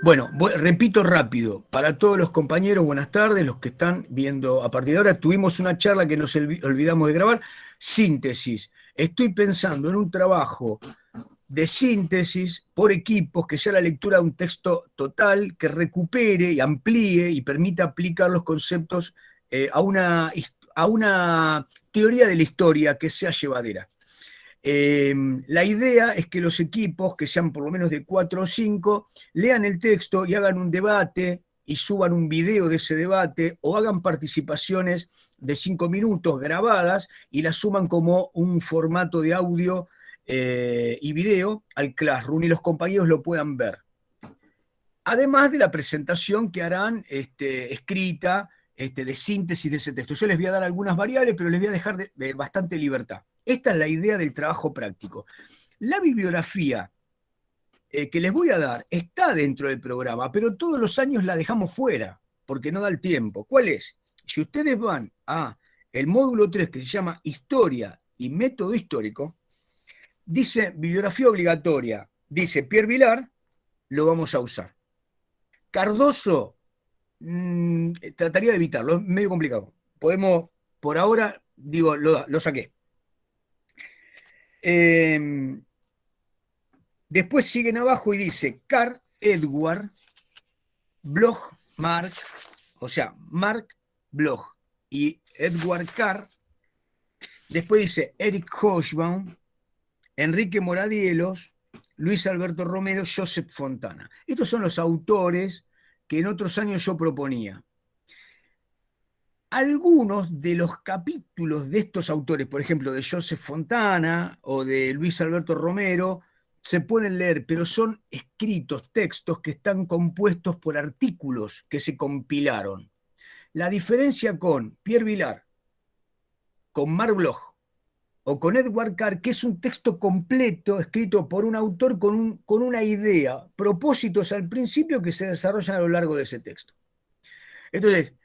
Bueno, repito rápido, para todos los compañeros, buenas tardes, los que están viendo a partir de ahora, tuvimos una charla que nos olvidamos de grabar, síntesis. Estoy pensando en un trabajo de síntesis por equipos, que sea la lectura de un texto total, que recupere y amplíe y permita aplicar los conceptos a una teoría de la historia que sea llevadera. La idea es que los equipos, que sean por lo menos de 4 o 5, lean el texto y hagan un debate y suban un video de ese debate o hagan participaciones de 5 minutos grabadas y las suman como un formato de audio y video al Classroom y los compañeros lo puedan ver. Además de la presentación que harán escrita de síntesis de ese texto. Yo les voy a dar algunas variables, pero les voy a dejar de bastante libertad. Esta es la idea del trabajo práctico. La bibliografía que les voy a dar está dentro del programa, pero todos los años la dejamos fuera, porque no da el tiempo. ¿Cuál es? Si ustedes van a el módulo 3, que se llama Historia y Método Histórico, dice bibliografía obligatoria, dice Pierre Vilar, lo vamos a usar. Cardoso, trataría de evitarlo, es medio complicado. Podemos, por ahora, digo, lo saqué. Después siguen abajo y dice Carl Edward Bloch Mark, o sea, Mark Bloch y Edward Carr. Después dice Eric Hobsbawm, Enrique Moradielos, Luis Alberto Romero, Joseph Fontana. Estos son los autores que en otros años yo proponía. Algunos de los capítulos de estos autores, por ejemplo, de Joseph Fontana o de Luis Alberto Romero, se pueden leer, pero son escritos, textos que están compuestos por artículos que se compilaron. La diferencia con Pierre Vilar, con Marc Bloch o con Edward Carr, que es un texto completo escrito por un autor con una idea, propósitos al principio que se desarrollan a lo largo de ese texto. Entonces,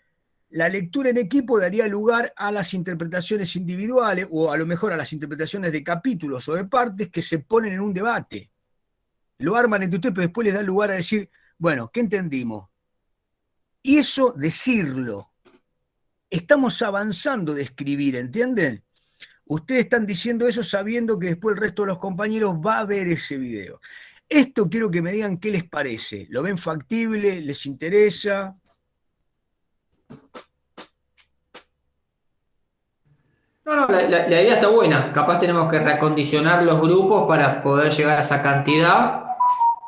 la lectura en equipo daría lugar a las interpretaciones individuales o a lo mejor a las interpretaciones de capítulos o de partes que se ponen en un debate. Lo arman entre ustedes, pero después les da lugar a decir, bueno, ¿qué entendimos? Y eso decirlo. Estamos avanzando de escribir, ¿entienden? Ustedes están diciendo eso sabiendo que después el resto de los compañeros va a ver ese video. Esto quiero que me digan qué les parece. ¿Lo ven factible? ¿Les interesa? No, no, la idea está buena. Capaz tenemos que reacondicionar los grupos para poder llegar a esa cantidad,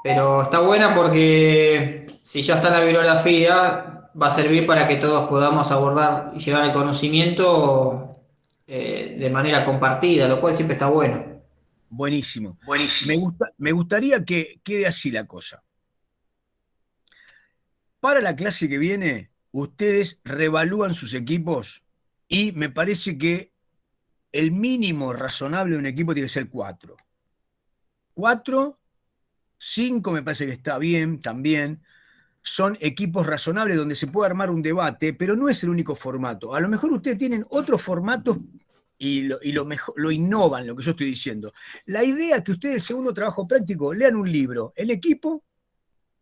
pero está buena porque si ya está en la bibliografía, va a servir para que todos podamos abordar y llevar el conocimiento de manera compartida, lo cual siempre está bueno. Buenísimo. Buenísimo. Me gustaría que quede así la cosa. Para la clase que viene, ustedes revalúan sus equipos y me parece que el mínimo razonable de un equipo tiene que ser 4. 4, 5 me parece que está bien también. Son equipos razonables donde se puede armar un debate, pero no es el único formato. A lo mejor ustedes tienen otros formatos lo innovan, lo que yo estoy diciendo. La idea es que ustedes, segundo trabajo práctico, lean un libro en equipo,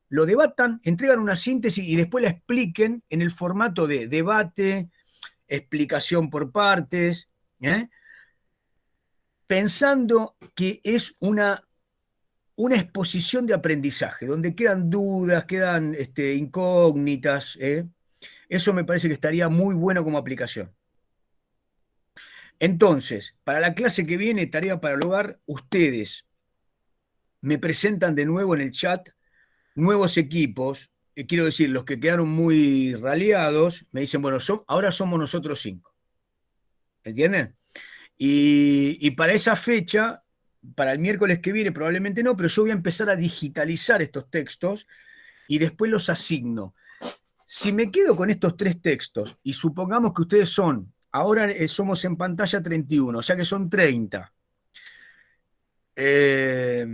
lo debatan, entregan una síntesis y después la expliquen en el formato de debate, explicación por partes, ¿eh? Pensando que es una exposición de aprendizaje, donde quedan dudas, quedan incógnitas. Eso me parece que estaría muy bueno como aplicación. Entonces, para la clase que viene, tarea para el hogar, ustedes me presentan de nuevo en el chat nuevos equipos. Quiero decir, los que quedaron muy raleados, me dicen, bueno, ahora somos nosotros 5. ¿Entienden? Y para esa fecha, para el miércoles que viene, probablemente no, pero yo voy a empezar a digitalizar estos textos y después los asigno. Si me quedo con estos 3 textos y supongamos que ustedes son, ahora somos en pantalla 31, o sea que son 30. Eh,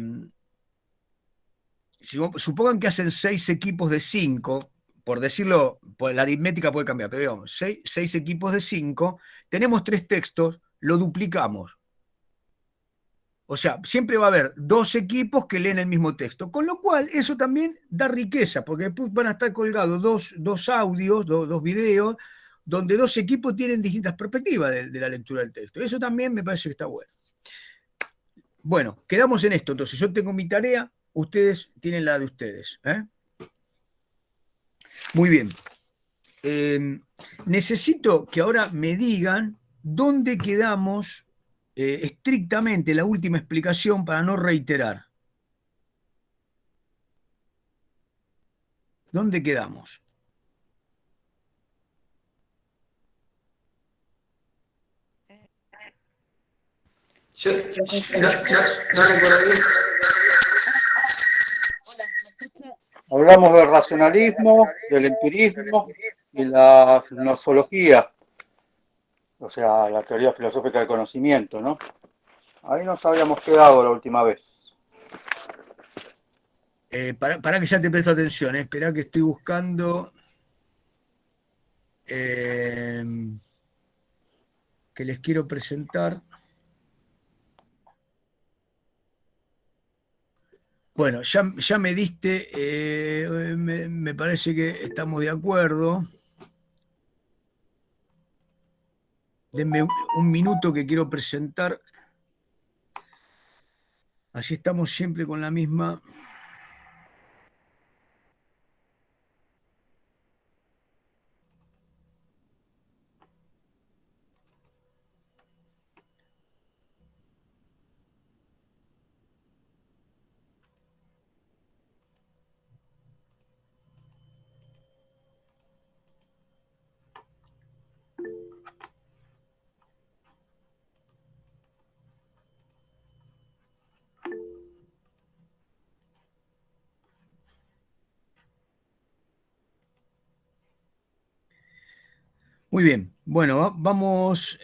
Supongan que hacen 6 equipos de 5, por decirlo, pues la aritmética puede cambiar, pero digamos, 6 equipos de 5, tenemos 3 textos, lo duplicamos. O sea, siempre va a haber dos equipos que leen el mismo texto, con lo cual eso también da riqueza, porque después van a estar colgados dos audios, dos videos, donde dos equipos tienen distintas perspectivas de la lectura del texto. Eso también me parece que está bueno. Bueno, quedamos en esto. Entonces, yo tengo mi tarea, ustedes tienen la de ustedes. Muy bien. Necesito que ahora me digan dónde quedamos estrictamente la última explicación para no reiterar. ¿Dónde quedamos? Yo no recuerdo bien. Hablamos del racionalismo, del empirismo y la gnosología, o sea, la teoría filosófica del conocimiento, ¿no? Ahí nos habíamos quedado la última vez. Para que ya te presto atención, espera que estoy buscando que les quiero presentar. Bueno, ya me diste, me parece que estamos de acuerdo. Denme un minuto que quiero presentar. Así estamos siempre con la misma. Muy bien, bueno, vamos.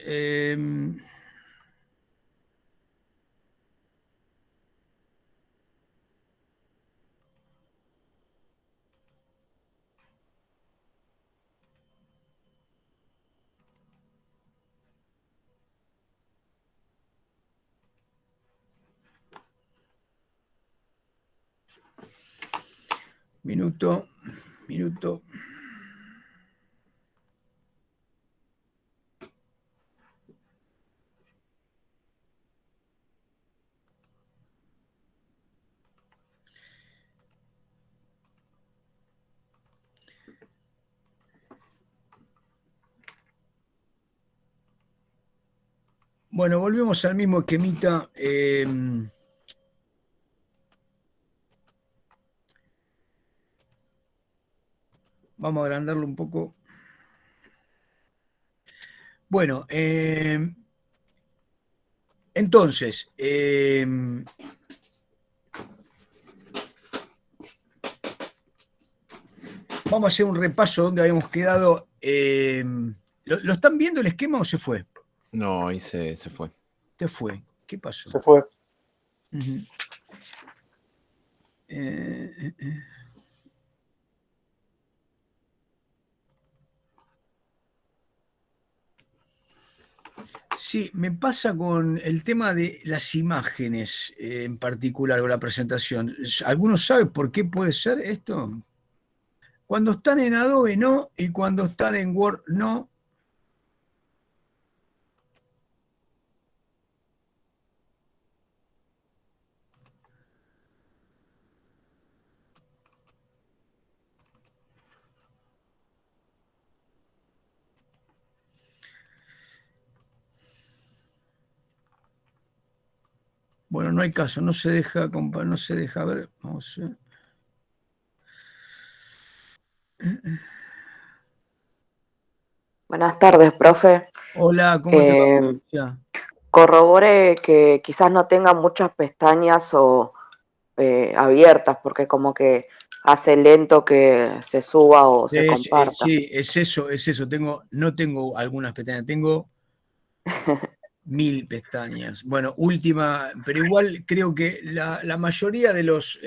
Minuto, minuto. Bueno, volvemos al mismo esquemita. Vamos a agrandarlo un poco. Bueno, entonces, vamos a hacer un repaso donde habíamos quedado. ¿Lo están viendo el esquema o se fue? No, ahí se fue. Se fue. ¿Qué pasó? Se fue. Uh-huh. Sí, me pasa con el tema de las imágenes en particular con la presentación. ¿Algunos saben por qué puede ser esto? Cuando están en Adobe no, y cuando están en Word no. Bueno, no hay caso, no se deja ver. Vamos a ver. Buenas tardes, profe. Hola, ¿cómo te va? Ya. Corrobore que quizás no tenga muchas pestañas o abiertas, porque como que hace lento que se suba o se comparta. Sí, es eso. No tengo algunas pestañas, tengo 1000 pestañas. Bueno, última, pero igual creo que la mayoría de los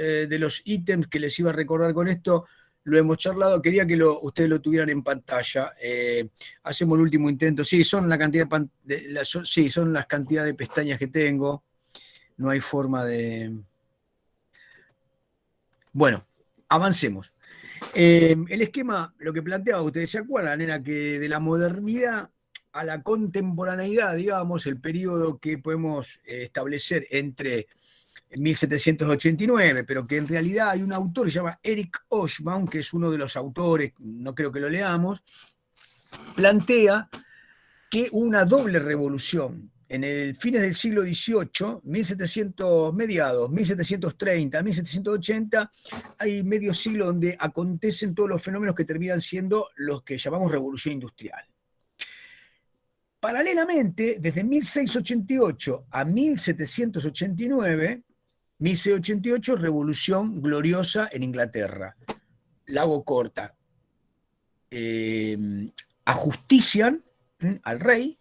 ítems que les iba a recordar con esto lo hemos charlado. Quería que ustedes lo tuvieran en pantalla. Hacemos el último intento. Sí, son la cantidad son las cantidades de pestañas que tengo. no hay forma de... Bueno, avancemos. El esquema, lo que planteaba, ustedes se acuerdan, era que de la modernidad a la contemporaneidad, digamos, el periodo que podemos establecer entre 1789, pero que en realidad hay un autor que se llama Eric Hobsbawm, que es uno de los autores, no creo que lo leamos, plantea que una doble revolución en el fines del siglo XVIII, 1700 mediados, 1730, 1780, hay medio siglo donde acontecen todos los fenómenos que terminan siendo los que llamamos revolución industrial. Paralelamente, desde 1688 a 1789, 1688, revolución gloriosa en Inglaterra. La hago corta. Ajustician al rey,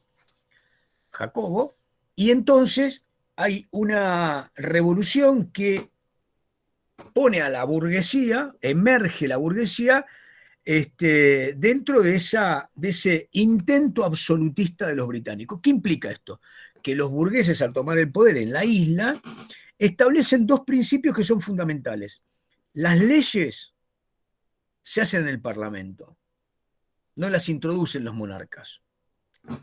Jacobo, y entonces hay una revolución que pone a la burguesía, emerge la burguesía, dentro de ese intento absolutista de los británicos. ¿Qué implica esto? Que los burgueses, al tomar el poder en la isla, establecen dos principios que son fundamentales. Las leyes se hacen en el Parlamento, no las introducen los monarcas.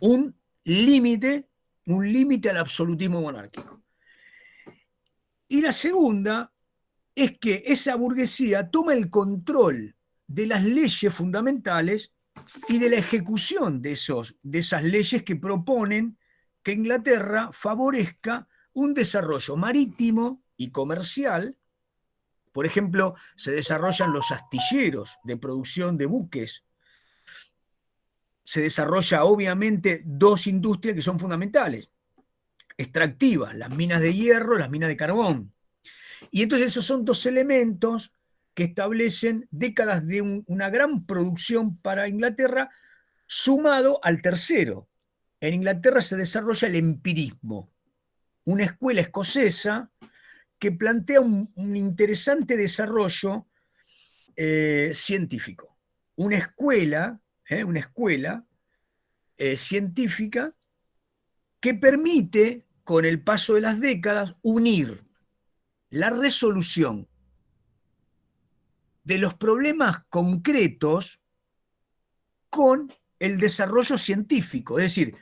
Un límite al absolutismo monárquico. Y la segunda es que esa burguesía toma el control de las leyes fundamentales y de la ejecución de esas leyes que proponen que Inglaterra favorezca un desarrollo marítimo y comercial. Por ejemplo, se desarrollan los astilleros de producción de buques. Se desarrolla obviamente dos industrias que son fundamentales, extractivas, las minas de hierro, las minas de carbón. Y entonces esos son dos elementos que establecen décadas de una gran producción para Inglaterra, sumado al tercero. En Inglaterra se desarrolla el empirismo, una escuela escocesa que plantea un interesante desarrollo científico. Una escuela científica que permite, con el paso de las décadas, unir la resolución de los problemas concretos con el desarrollo científico. Es decir,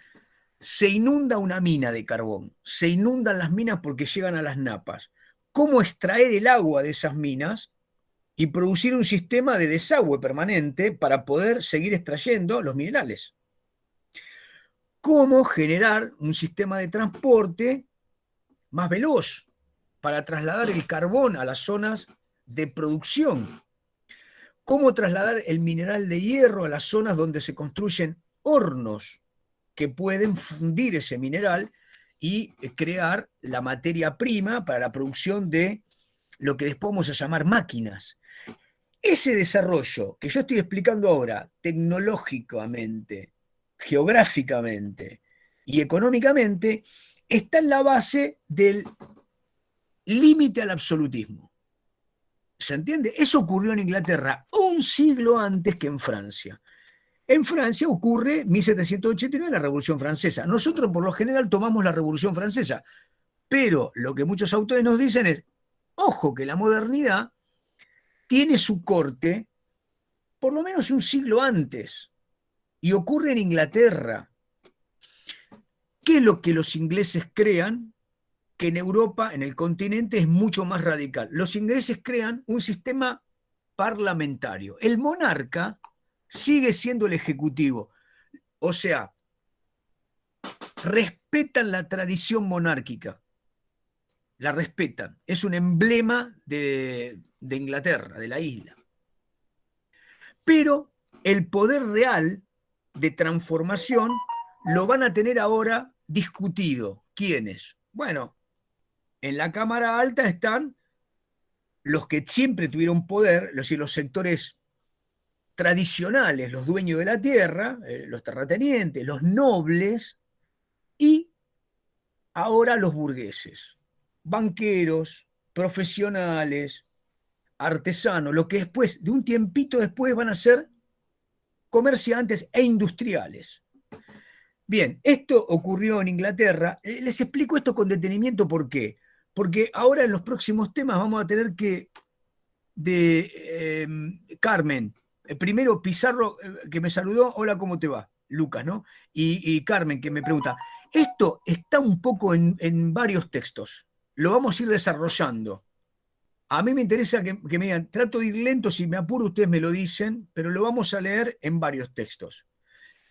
se inunda una mina de carbón, se inundan las minas porque llegan a las napas. ¿Cómo extraer el agua de esas minas y producir un sistema de desagüe permanente para poder seguir extrayendo los minerales? ¿Cómo generar un sistema de transporte más veloz para trasladar el carbón a las zonas de producción? ¿Cómo trasladar el mineral de hierro a las zonas donde se construyen hornos que pueden fundir ese mineral y crear la materia prima para la producción de lo que después vamos a llamar máquinas? Ese desarrollo que yo estoy explicando ahora, tecnológicamente, geográficamente y económicamente, está en la base del límite al absolutismo. ¿Se entiende? Eso ocurrió en Inglaterra un siglo antes que en Francia. En Francia ocurre 1789 la Revolución Francesa. Nosotros por lo general tomamos la Revolución Francesa, pero lo que muchos autores nos dicen es, ojo que la modernidad tiene su corte por lo menos un siglo antes y ocurre en Inglaterra. ¿Qué es lo que los ingleses crean? Que en Europa, en el continente, es mucho más radical. Los ingleses crean un sistema parlamentario. El monarca sigue siendo el ejecutivo. O sea, respetan la tradición monárquica. La respetan. Es un emblema de Inglaterra, de la isla. Pero el poder real de transformación lo van a tener ahora discutido. ¿Quiénes? Bueno, en la Cámara Alta están los que siempre tuvieron poder, los sectores tradicionales, los dueños de la tierra, los terratenientes, los nobles, y ahora los burgueses, banqueros, profesionales, artesanos, lo que después, de un tiempito después, van a ser comerciantes e industriales. Bien, esto ocurrió en Inglaterra. Les explico esto con detenimiento. ¿Por qué? porque ahora en los próximos temas vamos a tener que, Carmen, primero Pizarro, que me saludó, hola, ¿cómo te va? Lucas, ¿no? Y Carmen, que me pregunta, esto está un poco en varios textos, lo vamos a ir desarrollando. A mí me interesa que me digan, trato de ir lento, si me apuro ustedes me lo dicen, pero lo vamos a leer en varios textos.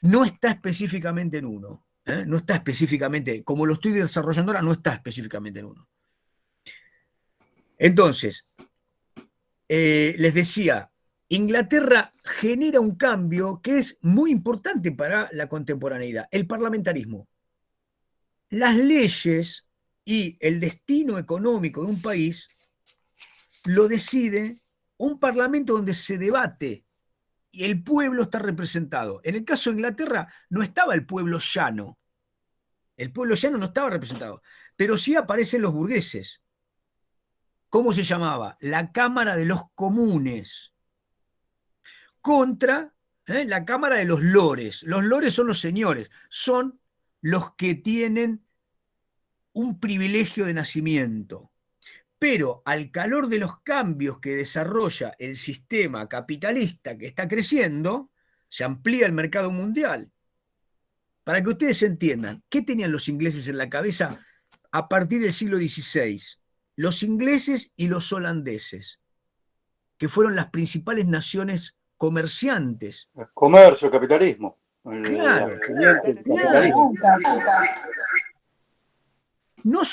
No está específicamente en uno, ¿eh? No está específicamente, como lo estoy desarrollando ahora, no está específicamente en uno. Entonces, les decía, Inglaterra genera un cambio que es muy importante para la contemporaneidad, el parlamentarismo. Las leyes y el destino económico de un país lo decide un parlamento donde se debate y el pueblo está representado. En el caso de Inglaterra no estaba el pueblo llano no estaba representado, pero sí aparecen los burgueses. ¿Cómo se llamaba? La Cámara de los Comunes contra la Cámara de los Lores. Los lores son los señores, son los que tienen un privilegio de nacimiento. Pero al calor de los cambios que desarrolla el sistema capitalista que está creciendo, se amplía el mercado mundial. Para que ustedes entiendan, ¿qué tenían los ingleses en la cabeza a partir del siglo XVI? Los ingleses y los holandeses, que fueron las principales naciones comerciantes. El comercio, el capitalismo. Claro, El capitalismo. No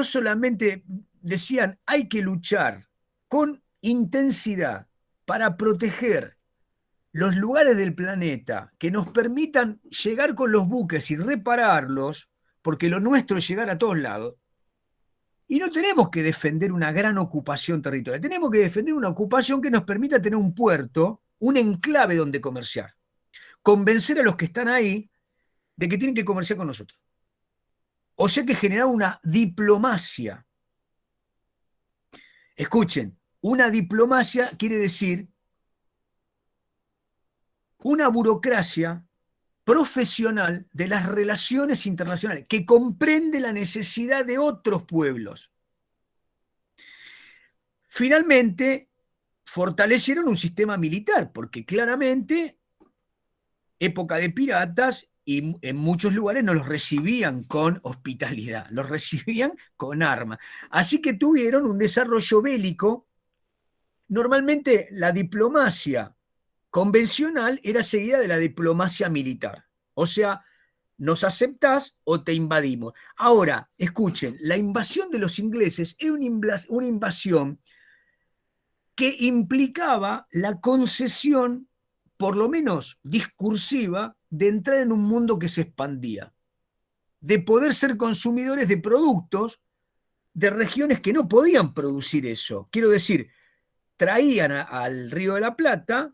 solamente decían hay que luchar con intensidad para proteger los lugares del planeta que nos permitan llegar con los buques y repararlos, porque lo nuestro es llegar a todos lados. Y no tenemos que defender una gran ocupación territorial, tenemos que defender una ocupación que nos permita tener un puerto, un enclave donde comerciar. Convencer a los que están ahí de que tienen que comerciar con nosotros. O sea que generar una diplomacia. Escuchen, una diplomacia quiere decir una burocracia profesional de las relaciones internacionales que comprende la necesidad de otros pueblos. Finalmente, fortalecieron un sistema militar, porque claramente, época de piratas, y en muchos lugares no los recibían con hospitalidad, los recibían con armas. Así que tuvieron un desarrollo bélico. Normalmente la diplomacia convencional era seguida de la diplomacia militar. O sea, nos aceptás o te invadimos. Ahora, escuchen, la invasión de los ingleses era una invasión que implicaba la concesión, por lo menos discursiva, de entrar en un mundo que se expandía, de poder ser consumidores de productos de regiones que no podían producir eso. Quiero decir, traían al Río de la Plata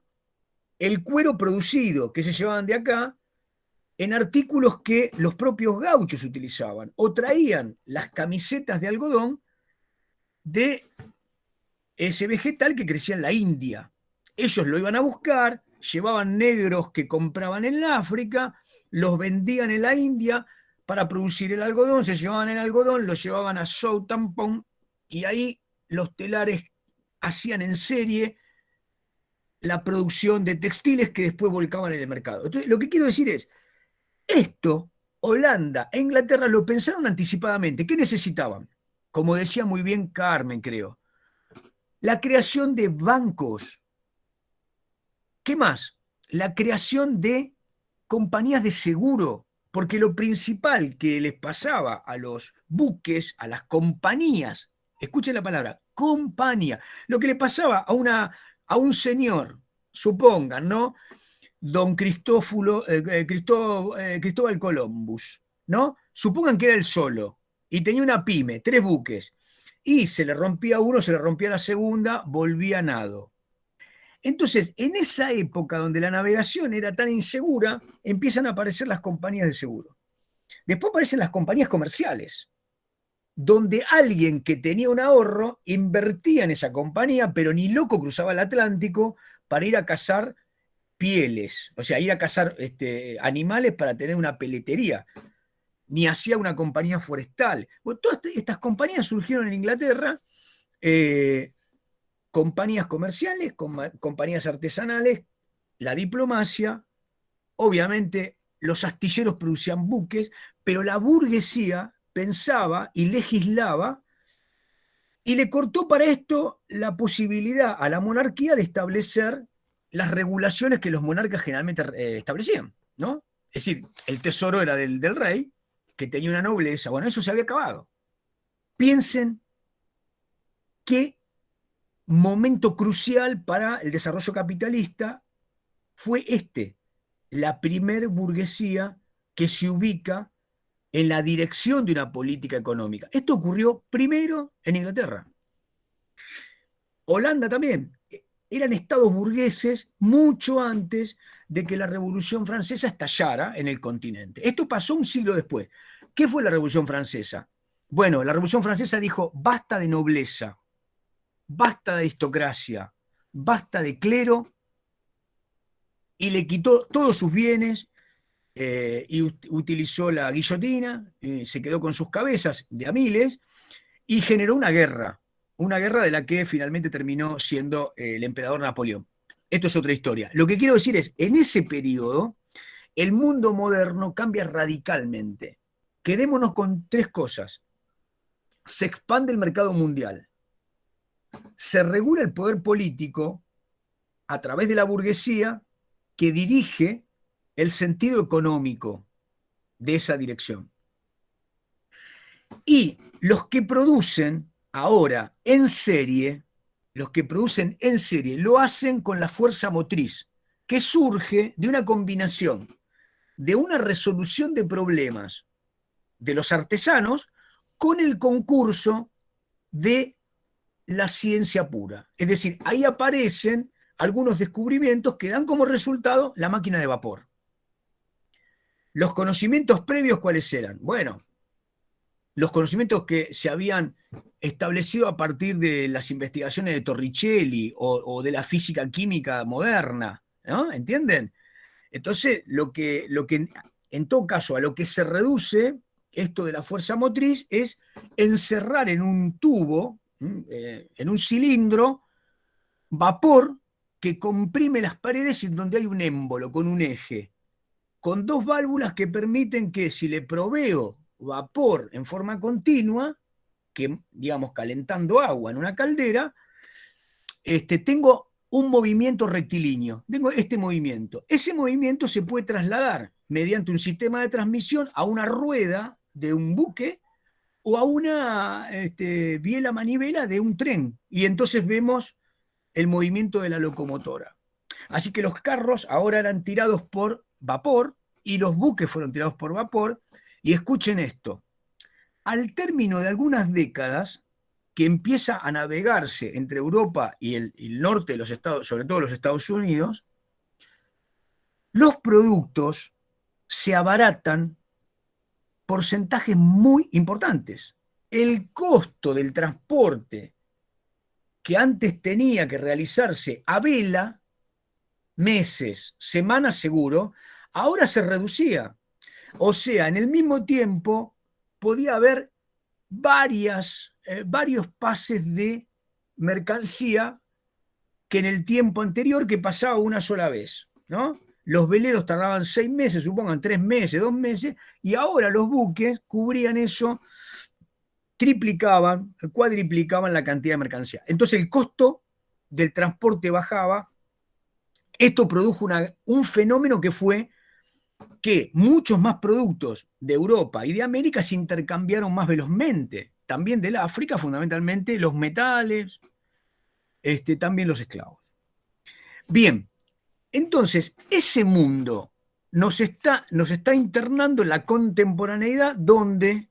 el cuero producido que se llevaban de acá en artículos que los propios gauchos utilizaban, o traían las camisetas de algodón de ese vegetal que crecía en la India. Ellos lo iban a buscar, llevaban negros que compraban en la África, los vendían en la India para producir el algodón, se llevaban el algodón, lo llevaban a Southampton y ahí los telares hacían en serie la producción de textiles que después volcaban en el mercado. Entonces, lo que quiero decir es, esto, Holanda e Inglaterra lo pensaron anticipadamente. ¿Qué necesitaban? Como decía muy bien Carmen, creo, la creación de bancos. ¿Qué más? La creación de compañías de seguro, porque lo principal que les pasaba a los buques, a las compañías, escuchen la palabra, compañía, lo que le pasaba a un señor, supongan, ¿no? Don Cristóbal Columbus, ¿no? Supongan que era él solo y tenía una pyme, 3 buques, y se le rompía uno, se le rompía la segunda, volvía a nado. Entonces, en esa época donde la navegación era tan insegura, empiezan a aparecer las compañías de seguro. Después aparecen las compañías comerciales, donde alguien que tenía un ahorro invertía en esa compañía, pero ni loco cruzaba el Atlántico para ir a cazar pieles, o sea, ir a cazar animales para tener una peletería. ni hacía una compañía forestal. Bueno, todas estas compañías surgieron en Inglaterra, compañías comerciales, compañías artesanales, la diplomacia, obviamente los astilleros producían buques, pero la burguesía pensaba y legislaba y le cortó para esto la posibilidad a la monarquía de establecer las regulaciones que los monarcas generalmente establecían, ¿no? Es decir, el tesoro era del rey, que tenía una nobleza. Bueno, eso se había acabado. Piensen qué momento crucial para el desarrollo capitalista fue este, la primer burguesía que se ubica en la dirección de una política económica. Esto ocurrió primero en Inglaterra. Holanda también. Eran estados burgueses mucho antes de que la Revolución Francesa estallara en el continente. Esto pasó un siglo después. ¿Qué fue la Revolución Francesa? Bueno, la Revolución Francesa dijo, basta de nobleza, basta de aristocracia, basta de clero, y le quitó todos sus bienes y utilizó la guillotina, se quedó con sus cabezas de a miles y generó una guerra de la que finalmente terminó siendo el emperador Napoleón. Esto es otra historia. Lo que quiero decir es, en ese periodo, el mundo moderno cambia radicalmente. Quedémonos con tres cosas. Se expande el mercado mundial, se regula el poder político a través de la burguesía que dirige el sentido económico de esa dirección. Y los que producen ahora en serie, lo hacen con la fuerza motriz, que surge de una combinación de una resolución de problemas de los artesanos con el concurso de la ciencia pura. Es decir, ahí aparecen algunos descubrimientos que dan como resultado la máquina de vapor. ¿Los conocimientos previos cuáles eran? Bueno, los conocimientos que se habían establecido a partir de las investigaciones de Torricelli o de la física química moderna, ¿no? ¿Entienden? Entonces, lo que en todo caso a lo que se reduce esto de la fuerza motriz es encerrar en un tubo, en un cilindro, vapor que comprime las paredes y donde hay un émbolo con un eje, con dos válvulas que permiten que si le proveo vapor en forma continua, que digamos calentando agua en una caldera, tengo un movimiento rectilíneo, tengo este movimiento. Ese movimiento se puede trasladar mediante un sistema de transmisión a una rueda de un buque o a una biela manivela de un tren. Y entonces vemos el movimiento de la locomotora. Así que los carros ahora eran tirados por vapor y los buques fueron tirados por vapor. Y escuchen esto, al término de algunas décadas que empieza a navegarse entre Europa y el norte de los Estados, sobre todo los Estados Unidos, los productos se abaratan porcentajes muy importantes. El costo del transporte que antes tenía que realizarse a vela, meses, semanas seguro, ahora se reducía. O sea, en el mismo tiempo podía haber varios pases de mercancía que en el tiempo anterior que pasaba una sola vez, ¿no? Los veleros tardaban 6 meses, supongan 3 meses, 2 meses, y ahora los buques cubrían eso, triplicaban, cuadriplicaban la cantidad de mercancía. Entonces el costo del transporte bajaba. Esto produjo un fenómeno que fue que muchos más productos de Europa y de América se intercambiaron más velozmente. También del África, fundamentalmente los metales, también los esclavos. Bien, entonces ese mundo nos está internando en la contemporaneidad donde,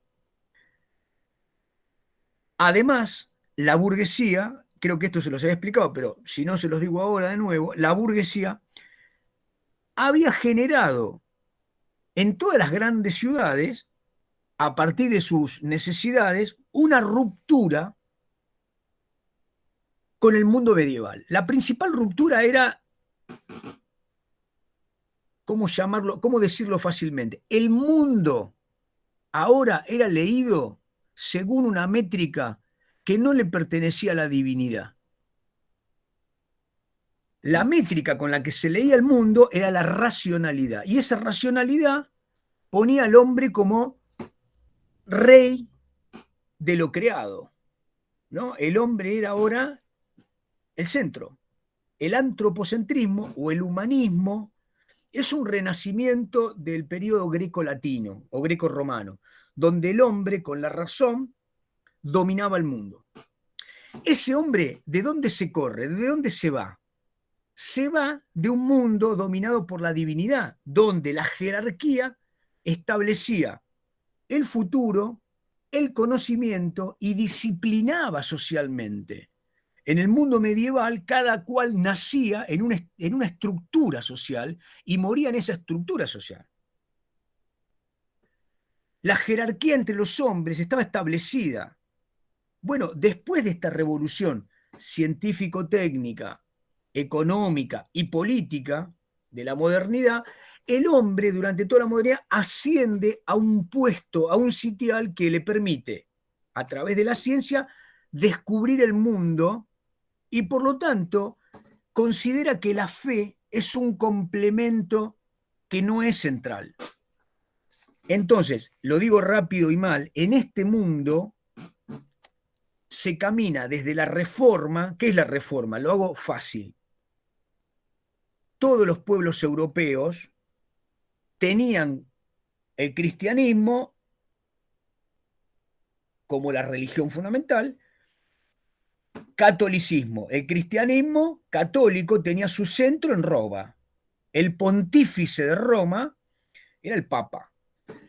además, la burguesía, creo que esto se los había explicado, pero si no se los digo ahora de nuevo, la burguesía había generado en todas las grandes ciudades, a partir de sus necesidades, una ruptura con el mundo medieval. La principal ruptura era, ¿cómo llamarlo? ¿Cómo decirlo fácilmente? El mundo ahora era leído según una métrica que no le pertenecía a la divinidad. La métrica con la que se leía el mundo era la racionalidad, y esa racionalidad ponía al hombre como rey de lo creado, ¿no? El hombre era ahora el centro. El antropocentrismo o el humanismo es un renacimiento del periodo greco-latino o greco-romano, donde el hombre con la razón dominaba el mundo. Ese hombre, ¿de dónde se corre? ¿De dónde se va? Se va de un mundo dominado por la divinidad, donde la jerarquía establecía el futuro, el conocimiento y disciplinaba socialmente. En el mundo medieval, cada cual nacía en una estructura social y moría en esa estructura social. La jerarquía entre los hombres estaba establecida. Bueno, después de esta revolución científico-técnica, económica y política de la modernidad, el hombre durante toda la modernidad asciende a un puesto, a un sitial que le permite, a través de la ciencia, descubrir el mundo y por lo tanto considera que la fe es un complemento que no es central. Entonces, lo digo rápido y mal, en este mundo se camina desde la reforma. ¿Qué es la reforma? Lo hago fácil. Todos los pueblos europeos tenían el cristianismo como la religión fundamental, catolicismo. El cristianismo católico tenía su centro en Roma. El pontífice de Roma era el Papa.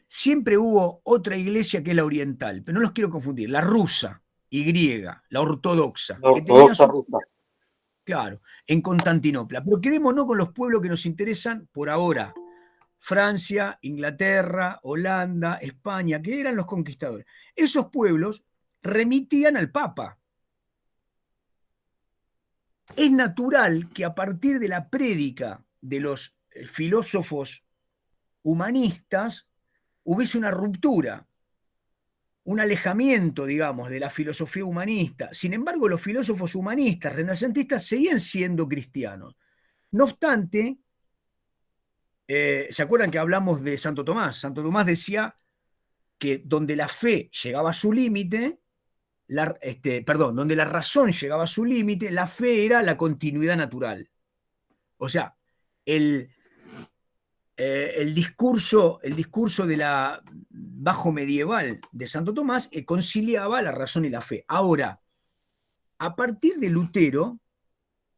Siempre hubo otra iglesia que es la oriental, pero no los quiero confundir, la rusa y griega, la ortodoxa. La ortodoxa rusa. Claro, en Constantinopla. Pero quedémonos con los pueblos que nos interesan por ahora. Francia, Inglaterra, Holanda, España, que eran los conquistadores. Esos pueblos remitían al Papa. Es natural que a partir de la prédica de los filósofos humanistas hubiese una ruptura, un alejamiento, digamos, de la filosofía humanista. Sin embargo, los filósofos humanistas, renacentistas, seguían siendo cristianos. No obstante, ¿se acuerdan que hablamos de Santo Tomás? Santo Tomás decía que donde la fe llegaba a su límite, donde la razón llegaba a su límite, la fe era la continuidad natural. O sea, el discurso de la bajo medieval de Santo Tomás conciliaba la razón y la fe. Ahora, a partir de Lutero,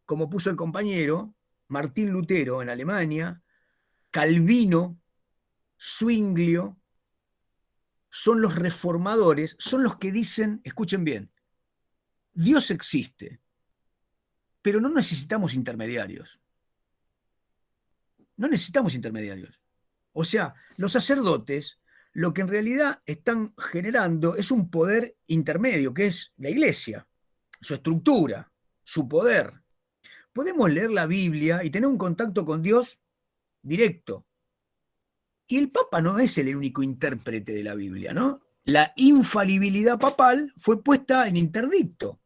como puso el compañero, Martín Lutero en Alemania, Calvino, Zwinglio, son los reformadores, son los que dicen, escuchen bien, Dios existe, pero no necesitamos intermediarios. No necesitamos intermediarios. O sea, los sacerdotes lo que en realidad están generando es un poder intermedio, que es la iglesia, su estructura, su poder. Podemos leer la Biblia y tener un contacto con Dios directo. Y el Papa no es el único intérprete de la Biblia, ¿no? La infalibilidad papal fue puesta en interdicto.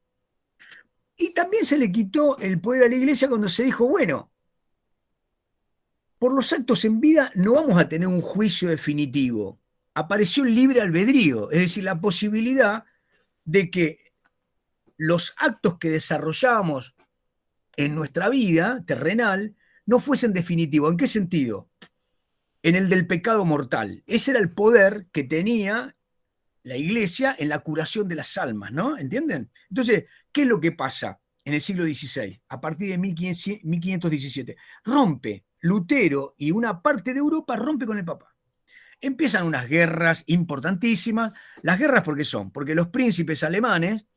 Y también se le quitó el poder a la iglesia cuando se dijo, bueno, por los actos en vida no vamos a tener un juicio definitivo. Apareció el libre albedrío, es decir, la posibilidad de que los actos que desarrollamos en nuestra vida terrenal no fuesen definitivos. ¿En qué sentido? En el del pecado mortal. Ese era el poder que tenía la iglesia en la curación de las almas, ¿no? ¿Entienden? Entonces, ¿qué es lo que pasa en el siglo XVI? A partir de 1517. Rompe Lutero y una parte de Europa rompe con el Papa. Empiezan unas guerras importantísimas. Las guerras, ¿por qué son? Porque los príncipes alemanes,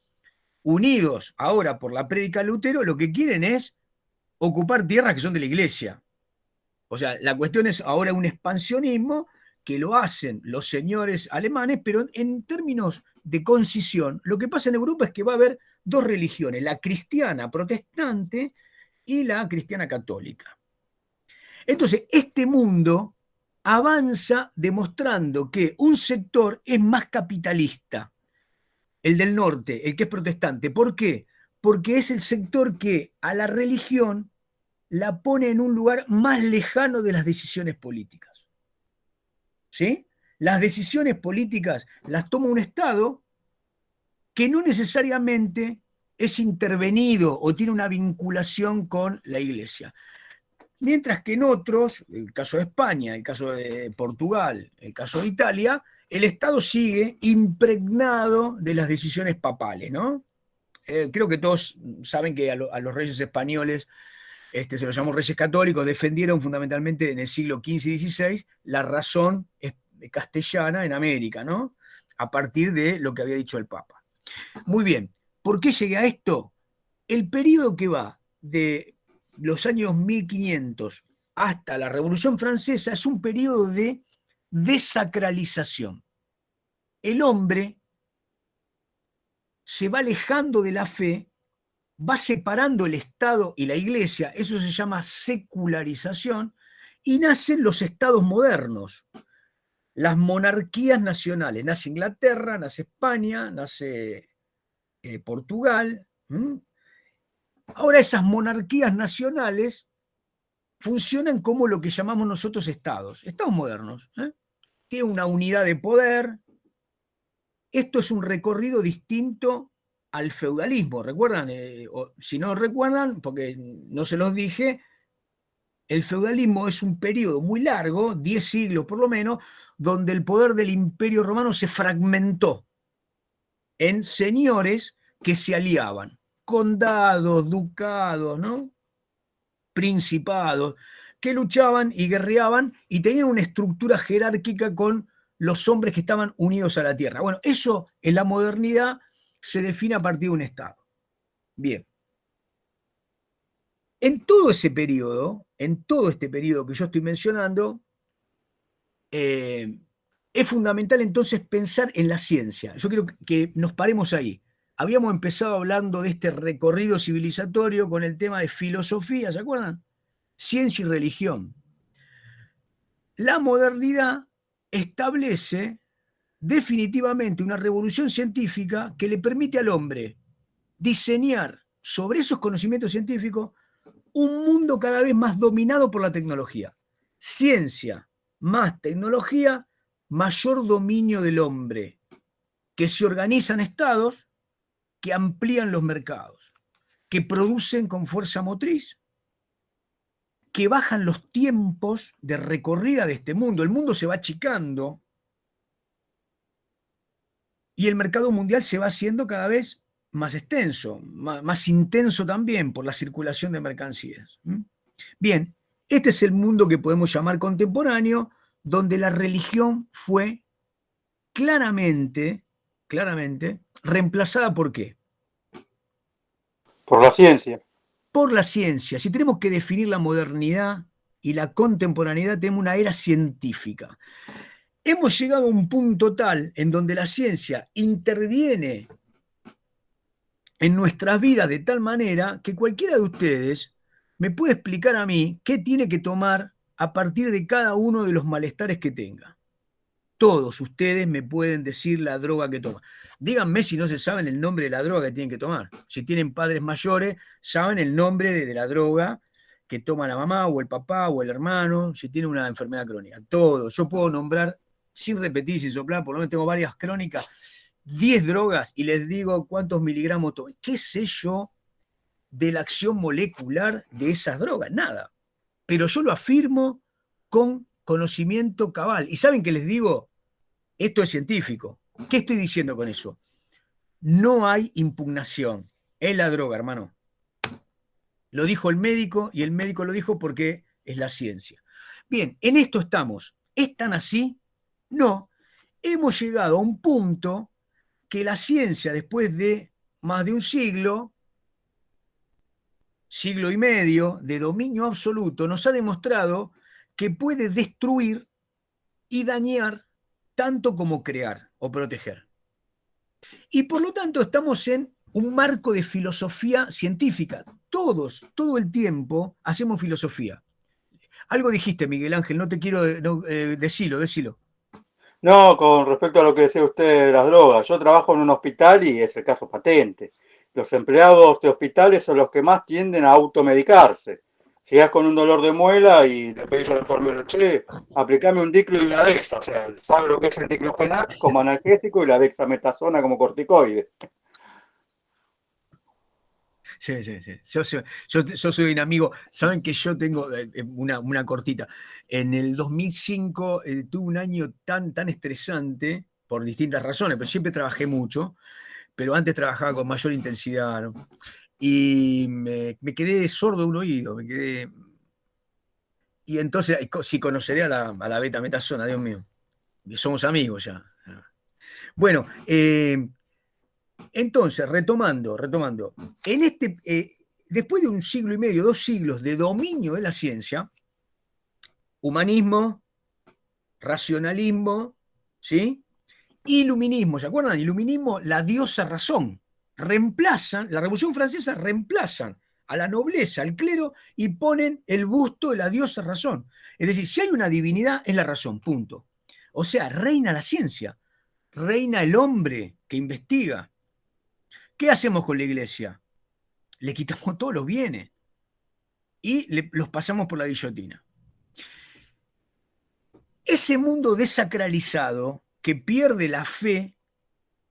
unidos ahora por la prédica de Lutero, lo que quieren es ocupar tierras que son de la iglesia. O sea, la cuestión es ahora un expansionismo que lo hacen los señores alemanes, pero en términos de concisión, lo que pasa en Europa es que va a haber dos religiones, la cristiana protestante y la cristiana católica. Entonces, este mundo avanza demostrando que un sector es más capitalista, el del norte, el que es protestante. ¿Por qué? Porque es el sector que a la religión la pone en un lugar más lejano de las decisiones políticas. ¿Sí? Las decisiones políticas las toma un Estado que no necesariamente es intervenido o tiene una vinculación con la Iglesia. Mientras que en otros, el caso de España, el caso de Portugal, el caso de Italia, el Estado sigue impregnado de las decisiones papales, ¿no? Creo que todos saben que a los reyes españoles, se los llamó reyes católicos, defendieron fundamentalmente en el siglo XV y XVI la razón castellana en América, ¿no? A partir de lo que había dicho el Papa. Muy bien, ¿por qué llegué a esto? El periodo que va de los años 1500 hasta la Revolución Francesa es un periodo de desacralización. El hombre se va alejando de la fe, va separando el Estado y la Iglesia, eso se llama secularización, y nacen los estados modernos, las monarquías nacionales. Nace Inglaterra, nace España, nace Portugal. Ahora esas monarquías nacionales funcionan como lo que llamamos nosotros estados modernos. Tienen una unidad de poder. Esto es un recorrido distinto al feudalismo. ¿Recuerdan? O, si no recuerdan, porque no se los dije, el feudalismo es un periodo muy largo, 10 siglos por lo menos, donde el poder del Imperio Romano se fragmentó en señores que se aliaban, condados, ducados, ¿no? Principados, que luchaban y guerreaban y tenían una estructura jerárquica con los hombres que estaban unidos a la tierra. Bueno, eso en la modernidad se define a partir de un Estado. Bien. En todo ese periodo, en todo este periodo que yo estoy mencionando, es fundamental entonces pensar en la ciencia. Yo quiero que nos paremos ahí. Habíamos empezado hablando de este recorrido civilizatorio con el tema de filosofía, ¿se acuerdan? Ciencia y religión. La modernidad establece definitivamente una revolución científica que le permite al hombre diseñar sobre esos conocimientos científicos un mundo cada vez más dominado por la tecnología. Ciencia más tecnología, mayor dominio del hombre, que se organizan estados que amplían los mercados, que producen con fuerza motriz, que bajan los tiempos de recorrida de este mundo. El mundo se va achicando y el mercado mundial se va haciendo cada vez más extenso, más intenso también por la circulación de mercancías. Bien, este es el mundo que podemos llamar contemporáneo, donde la religión fue claramente reemplazada ¿por qué? Por la ciencia. Por la ciencia. Si tenemos que definir la modernidad y la contemporaneidad, tenemos una era científica. Hemos llegado a un punto tal en donde la ciencia interviene en nuestras vidas de tal manera que cualquiera de ustedes me puede explicar a mí qué tiene que tomar a partir de cada uno de los malestares que tenga. Todos ustedes me pueden decir la droga que toman. Díganme si no se saben el nombre de la droga que tienen que tomar. Si tienen padres mayores, saben el nombre de la droga que toma la mamá o el papá o el hermano, si tiene una enfermedad crónica. Todos. Yo puedo nombrar, sin repetir, sin soplar, por lo menos tengo varias crónicas, 10 drogas y les digo cuántos miligramos toman. ¿Qué sé yo de la acción molecular de esas drogas? Nada. Pero yo lo afirmo con conocimiento cabal. ¿Y saben qué les digo? Esto es científico. ¿Qué estoy diciendo con eso? No hay impugnación en la droga, hermano. Lo dijo el médico y el médico lo dijo porque es la ciencia. Bien, en esto estamos. ¿Es tan así? No. Hemos llegado a un punto que la ciencia, después de más de un siglo y medio de dominio absoluto, nos ha demostrado que puede destruir y dañar tanto como crear o proteger. Y por lo tanto estamos en un marco de filosofía científica. Todo el tiempo hacemos filosofía. Algo dijiste, Miguel Ángel, no te quiero, decilo. No, con respecto a lo que decía usted de las drogas, yo trabajo en un hospital y es el caso patente. Los empleados de hospitales son los que más tienden a automedicarse. Llegás con un dolor de muela y le pedís al enfermero, che, aplicame un diclo y una dexa. O sea, sabe lo que es el diclofenac como analgésico y la dexametasona como corticoide. Sí. Yo soy un amigo. Saben que yo tengo una cortita. En el 2005 tuve un año tan estresante por distintas razones, pero siempre trabajé mucho, pero antes trabajaba con mayor intensidad, ¿no? Y me quedé sordo de un oído, y entonces sí conoceré a la betametasona, Dios mío. Somos amigos ya. Bueno, entonces, retomando, después de un siglo y medio, 2 siglos de dominio de la ciencia, humanismo, racionalismo, ¿sí? Iluminismo, ¿se acuerdan? Iluminismo, la diosa razón. La Revolución Francesa reemplazan a la nobleza, al clero, y ponen el busto de la diosa razón. Es decir, si hay una divinidad, es la razón, punto. O sea, reina la ciencia, reina el hombre que investiga. ¿Qué hacemos con la iglesia? Le quitamos todos los bienes y los pasamos por la guillotina. Ese mundo desacralizado que pierde la fe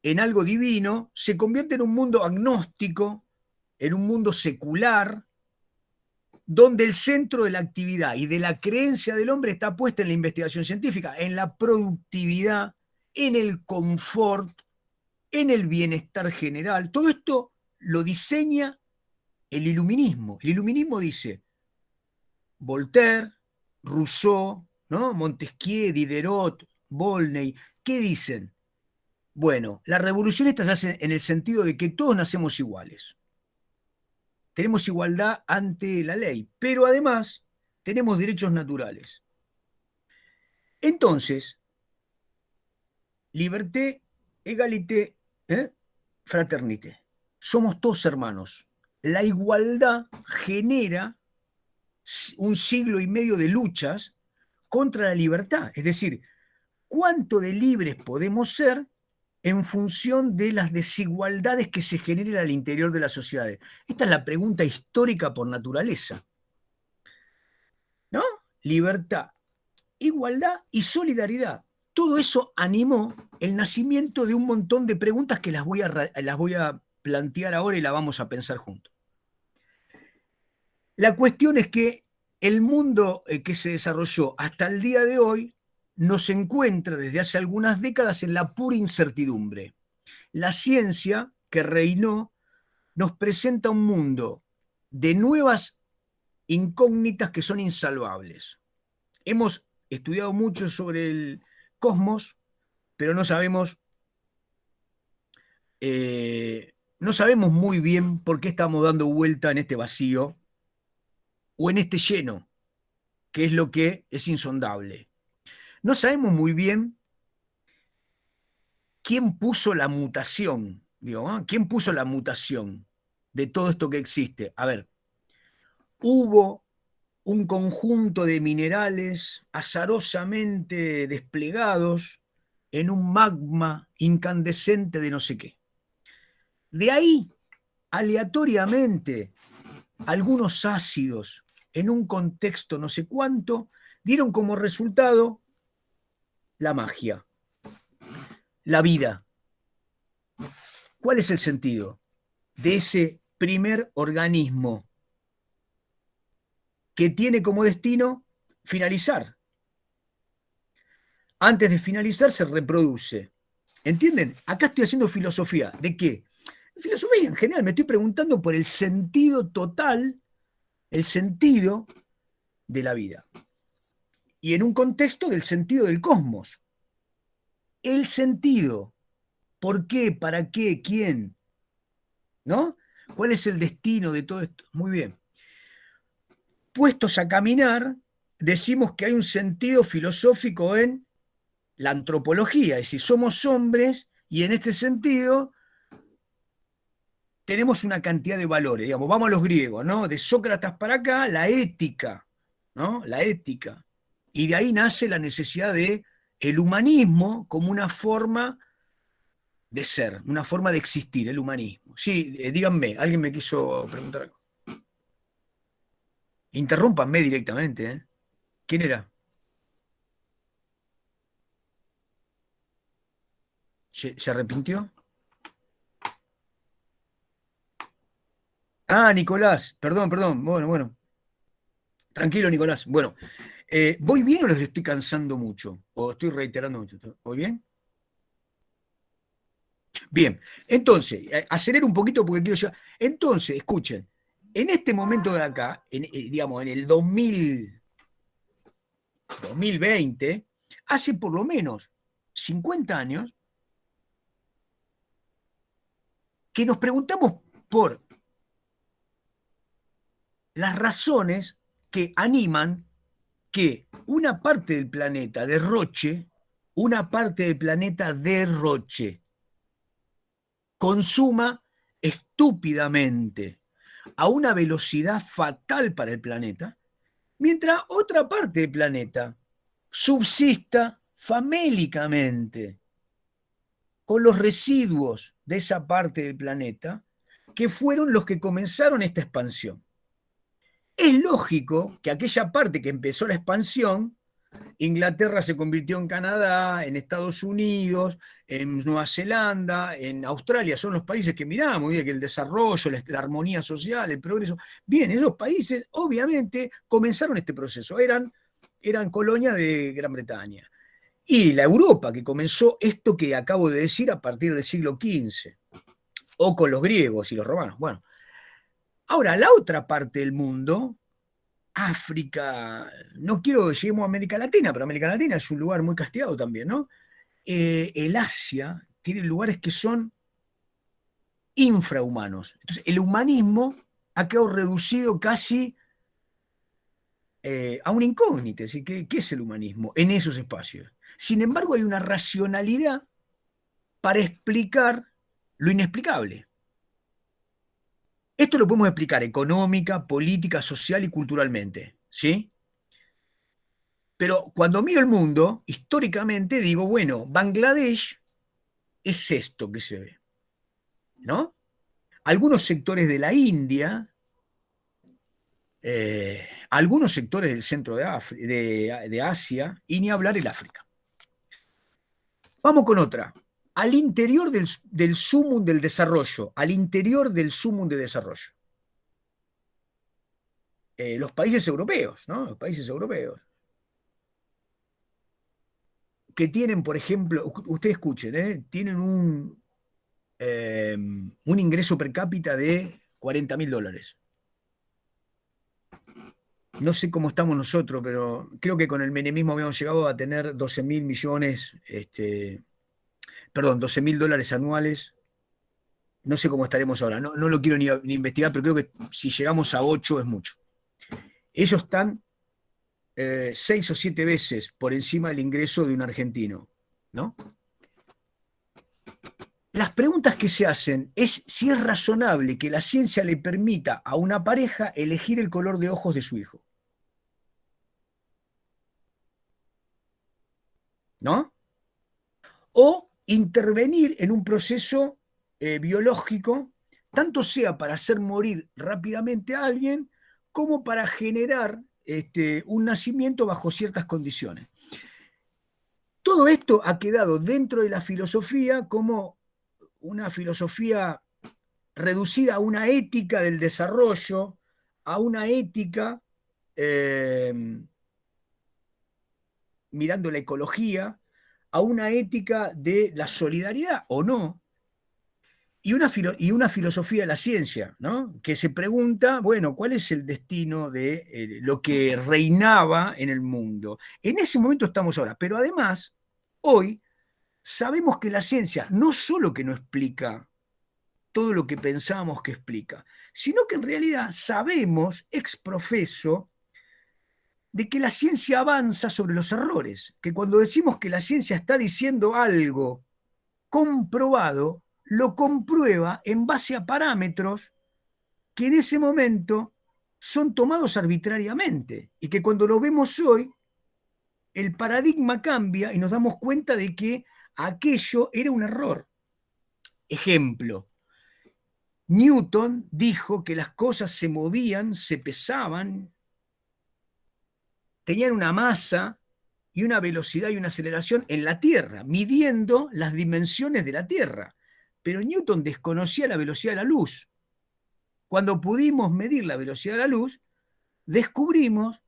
en algo divino se convierte en un mundo agnóstico, en un mundo secular, donde el centro de la actividad y de la creencia del hombre está puesta en la investigación científica, en la productividad, en el confort, en el bienestar general. Todo esto lo diseña el iluminismo. El iluminismo dice Voltaire, Rousseau, ¿no? Montesquieu, Diderot, Volney, ¿qué dicen? Bueno, la revolución esta se hace en el sentido de que todos nacemos iguales. Tenemos igualdad ante la ley, pero además tenemos derechos naturales. Entonces, liberté, égalité, fraternité. Somos todos hermanos. La igualdad genera un siglo y medio de luchas contra la libertad. Es decir, ¿cuánto de libres podemos ser en función de las desigualdades que se generan al interior de las sociedades? Esta es la pregunta histórica por naturaleza, ¿no? Libertad, igualdad y solidaridad. Todo eso animó el nacimiento de un montón de preguntas que las voy a plantear ahora y las vamos a pensar juntos. La cuestión es que el mundo que se desarrolló hasta el día de hoy nos encuentra desde hace algunas décadas en la pura incertidumbre. La ciencia que reinó nos presenta un mundo de nuevas incógnitas que son insalvables. Hemos estudiado mucho sobre el cosmos, pero no sabemos muy bien por qué estamos dando vuelta en este vacío o en este lleno, que es lo que es insondable. No sabemos muy bien quién puso la mutación, ¿quién puso la mutación de todo esto que existe? A ver, hubo un conjunto de minerales azarosamente desplegados en un magma incandescente de no sé qué. De ahí, aleatoriamente, algunos ácidos en un contexto no sé cuánto dieron como resultado la magia, la vida. ¿Cuál es el sentido de ese primer organismo que tiene como destino finalizar? Antes de finalizar se reproduce. ¿Entienden? Acá estoy haciendo filosofía. ¿De qué? Filosofía en general. Me estoy preguntando por el sentido total, el sentido de la vida. Y en un contexto del sentido del cosmos. El sentido. ¿Por qué? ¿Para qué? ¿Quién? ¿No? ¿Cuál es el destino de todo esto? Muy bien. Puestos a caminar, decimos que hay un sentido filosófico en la antropología, es decir, somos hombres y en este sentido tenemos una cantidad de valores, digamos, vamos a los griegos, ¿no? De Sócrates para acá, la ética, ¿no? La ética. Y de ahí nace la necesidad de el humanismo como una forma de ser, una forma de existir, el humanismo. Sí, díganme, alguien me quiso preguntar algo. Interrúmpanme directamente, ¿eh? ¿Quién era? ¿Se arrepintió? Ah, Nicolás, perdón, perdón. Bueno. Tranquilo, Nicolás. Bueno, ¿voy bien o los estoy cansando mucho? ¿O estoy reiterando mucho? ¿Voy bien? Bien, entonces, acelero un poquito porque quiero llegar. Entonces, escuchen, en este momento de acá, digamos, en el 2020, hace por lo menos 50 años que nos preguntamos por las razones que animan que una parte del planeta derroche, consuma estúpidamente a una velocidad fatal para el planeta, mientras otra parte del planeta subsista famélicamente con los residuos de esa parte del planeta que fueron los que comenzaron esta expansión. Es lógico que aquella parte que empezó la expansión, Inglaterra se convirtió en Canadá, en Estados Unidos, en Nueva Zelanda, en Australia, son los países que miramos, que el desarrollo, la armonía social, el progreso. Bien, esos países obviamente comenzaron este proceso, eran colonia de Gran Bretaña. Y la Europa, que comenzó esto que acabo de decir a partir del siglo XV, o con los griegos y los romanos. Bueno, ahora la otra parte del mundo, África, no quiero que lleguemos a América Latina, pero América Latina es un lugar muy castigado también, ¿no? El Asia tiene lugares que son infrahumanos. Entonces, el humanismo ha quedado reducido casi a una incógnita. Es decir, ¿qué es el humanismo en esos espacios? Sin embargo, hay una racionalidad para explicar lo inexplicable. Esto lo podemos explicar económica, política, social y culturalmente, ¿sí? Pero cuando miro el mundo, históricamente digo, bueno, Bangladesh es esto que se ve, ¿no? Algunos sectores de la India, algunos sectores del centro de Asia, y ni hablar el África. Vamos con otra. Al interior del sumum del desarrollo, al interior del sumum de desarrollo. Los países europeos, ¿no? Los países europeos. Que tienen, por ejemplo, ustedes escuchen, tienen un ingreso per cápita de $40.000. No sé cómo estamos nosotros, pero creo que con el menemismo habíamos llegado a tener 12.000 millones, perdón, $12.000 anuales. No sé cómo estaremos ahora, no lo quiero ni investigar, pero creo que si llegamos a 8 es mucho. Ellos están 6 o 7 veces por encima del ingreso de un argentino, ¿no? Las preguntas que se hacen es si es razonable que la ciencia le permita a una pareja elegir el color de ojos de su hijo. ¿No? O intervenir en un proceso biológico, tanto sea para hacer morir rápidamente a alguien, como para generar un nacimiento bajo ciertas condiciones. Todo esto ha quedado dentro de la filosofía como una filosofía reducida a una ética del desarrollo, a una ética mirando la ecología, a una ética de la solidaridad o no, y una filosofía de la ciencia, ¿no? Que se pregunta, bueno, ¿cuál es el destino de lo que reinaba en el mundo? En ese momento estamos ahora, pero además, hoy sabemos que la ciencia no solo que no explica todo lo que pensábamos que explica, sino que en realidad sabemos ex profeso de que la ciencia avanza sobre los errores, que cuando decimos que la ciencia está diciendo algo comprobado, lo comprueba en base a parámetros que en ese momento son tomados arbitrariamente y que cuando lo vemos hoy, el paradigma cambia y nos damos cuenta de que aquello era un error. Ejemplo, Newton dijo que las cosas se movían, se pesaban, tenían una masa y una velocidad y una aceleración en la Tierra, midiendo las dimensiones de la Tierra. Pero Newton desconocía la velocidad de la luz. Cuando pudimos medir la velocidad de la luz, descubrimos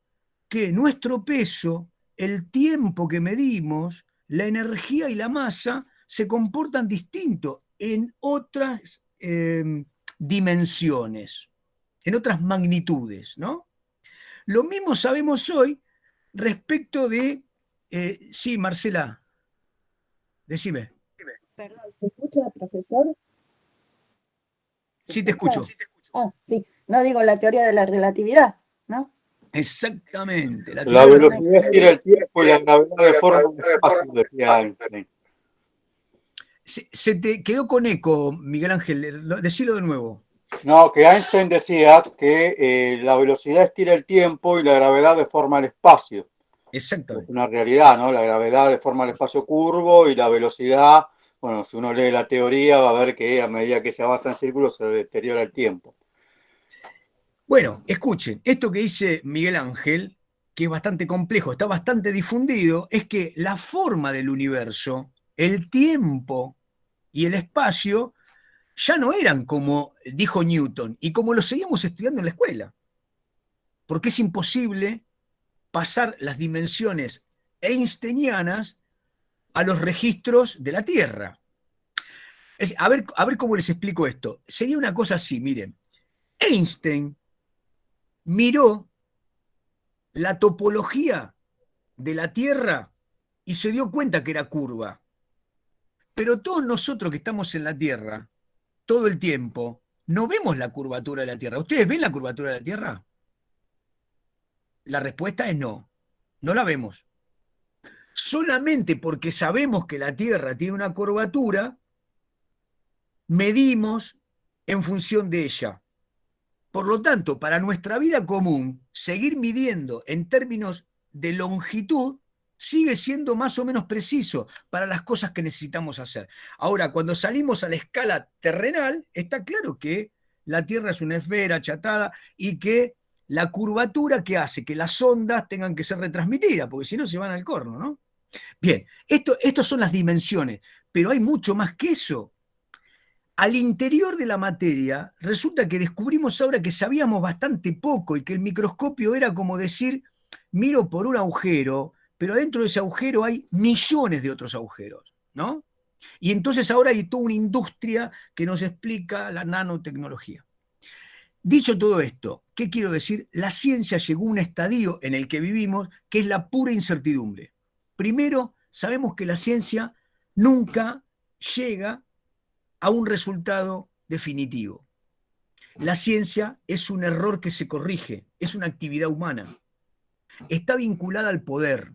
que nuestro peso, el tiempo que medimos, la energía y la masa se comportan distinto en otras dimensiones, en otras magnitudes, ¿no? Lo mismo sabemos hoy respecto de... sí, Marcela, decime. Perdón, ¿se escucha, profesor? ¿Se Sí, te escucha? escucho. Ah, sí. No digo la teoría de la relatividad, ¿no? Exactamente. La La teoría de la velocidad gira el tiempo y la gravedad deforma el espacio, decía Einstein. Se te quedó con eco, Miguel Ángel, decilo de nuevo. No, que Einstein decía que la velocidad estira el tiempo y la gravedad deforma el espacio. Es Exactamente. una realidad, ¿no? La gravedad deforma el espacio curvo y la velocidad, bueno, si uno lee la teoría va a ver que a medida que se avanza en círculos se deteriora el tiempo. Bueno, escuchen, esto que dice Miguel Ángel, que es bastante complejo, está bastante difundido, es que la forma del universo, el tiempo y el espacio ya no eran como dijo Newton y como lo seguimos estudiando en la escuela. Porque es imposible pasar las dimensiones einsteinianas a los registros de la Tierra. A ver cómo les explico esto. Sería una cosa así, miren. Einstein miró la topología de la Tierra y se dio cuenta que era curva. Pero todos nosotros que estamos en la Tierra, todo el tiempo, no vemos la curvatura de la Tierra. ¿Ustedes ven la curvatura de la Tierra? La respuesta es no. No la vemos. Solamente porque sabemos que la Tierra tiene una curvatura, medimos en función de ella. Por lo tanto, para nuestra vida común, seguir midiendo en términos de longitud sigue siendo más o menos preciso para las cosas que necesitamos hacer. Ahora, cuando salimos a la escala terrenal, está claro que la Tierra es una esfera achatada y que la curvatura que hace que las ondas tengan que ser retransmitidas, porque si no se van al corno, ¿no? Bien, estos son las dimensiones, pero hay mucho más que eso. Al interior de la materia, resulta que descubrimos ahora que sabíamos bastante poco y que el microscopio era como decir, miro por un agujero, pero dentro de ese agujero hay millones de otros agujeros, ¿no? Y entonces ahora hay toda una industria que nos explica la nanotecnología. Dicho todo esto, ¿qué quiero decir? La ciencia llegó a un estadio en el que vivimos que es la pura incertidumbre. Primero, sabemos que la ciencia nunca llega a un resultado definitivo. La ciencia es un error que se corrige, es una actividad humana. Está vinculada al poder.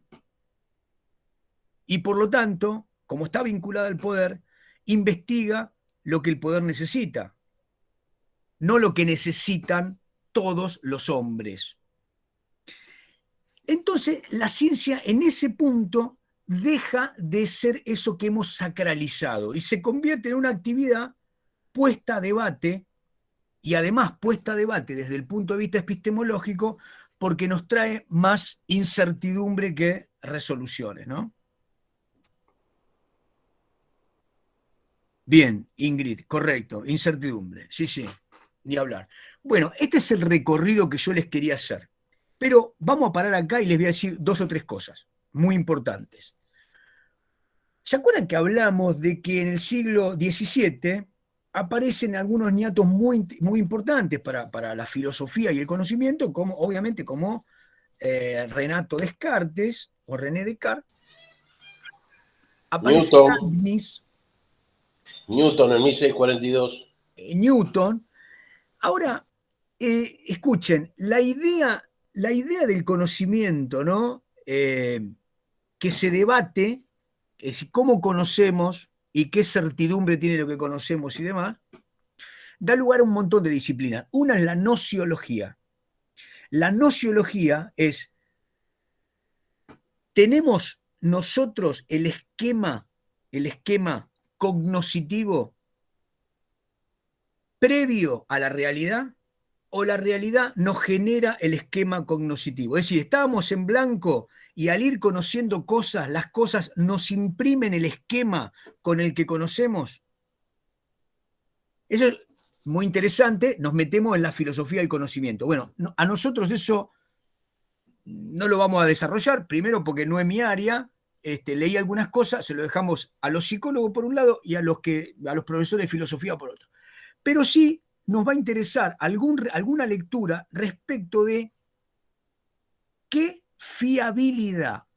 Y por lo tanto, como está vinculada al poder, investiga lo que el poder necesita, no lo que necesitan todos los hombres. Entonces, la ciencia en ese punto deja de ser eso que hemos sacralizado y se convierte en una actividad puesta a debate y además puesta a debate desde el punto de vista epistemológico porque nos trae más incertidumbre que resoluciones, ¿no? Bien, Ingrid, correcto, incertidumbre, sí, sí, ni hablar. Bueno, este es el recorrido que yo les quería hacer, pero vamos a parar acá y les voy a decir dos o tres cosas muy importantes. ¿Se acuerdan que hablamos de que en el siglo XVII aparecen algunos niatos muy, muy importantes para la filosofía y el conocimiento, como obviamente como Renato Descartes o René Descartes? Aparece Leibniz, Newton en 1642. Newton. Ahora, escuchen, la idea del conocimiento, ¿no? Que se debate, es decir, cómo conocemos y qué certidumbre tiene lo que conocemos y demás, da lugar a un montón de disciplinas. Una es la nociología. La nociología es, tenemos nosotros el esquema cognoscitivo previo a la realidad, o la realidad nos genera el esquema cognoscitivo. Es decir, estábamos en blanco y al ir conociendo cosas, las cosas nos imprimen el esquema con el que conocemos. Eso es muy interesante, nos metemos en la filosofía del conocimiento. Bueno, a nosotros eso no lo vamos a desarrollar, primero porque no es mi área. Leí algunas cosas, se lo dejamos a los psicólogos por un lado y a los profesores de filosofía por otro. Pero sí nos va a interesar alguna lectura respecto de qué fiabilidad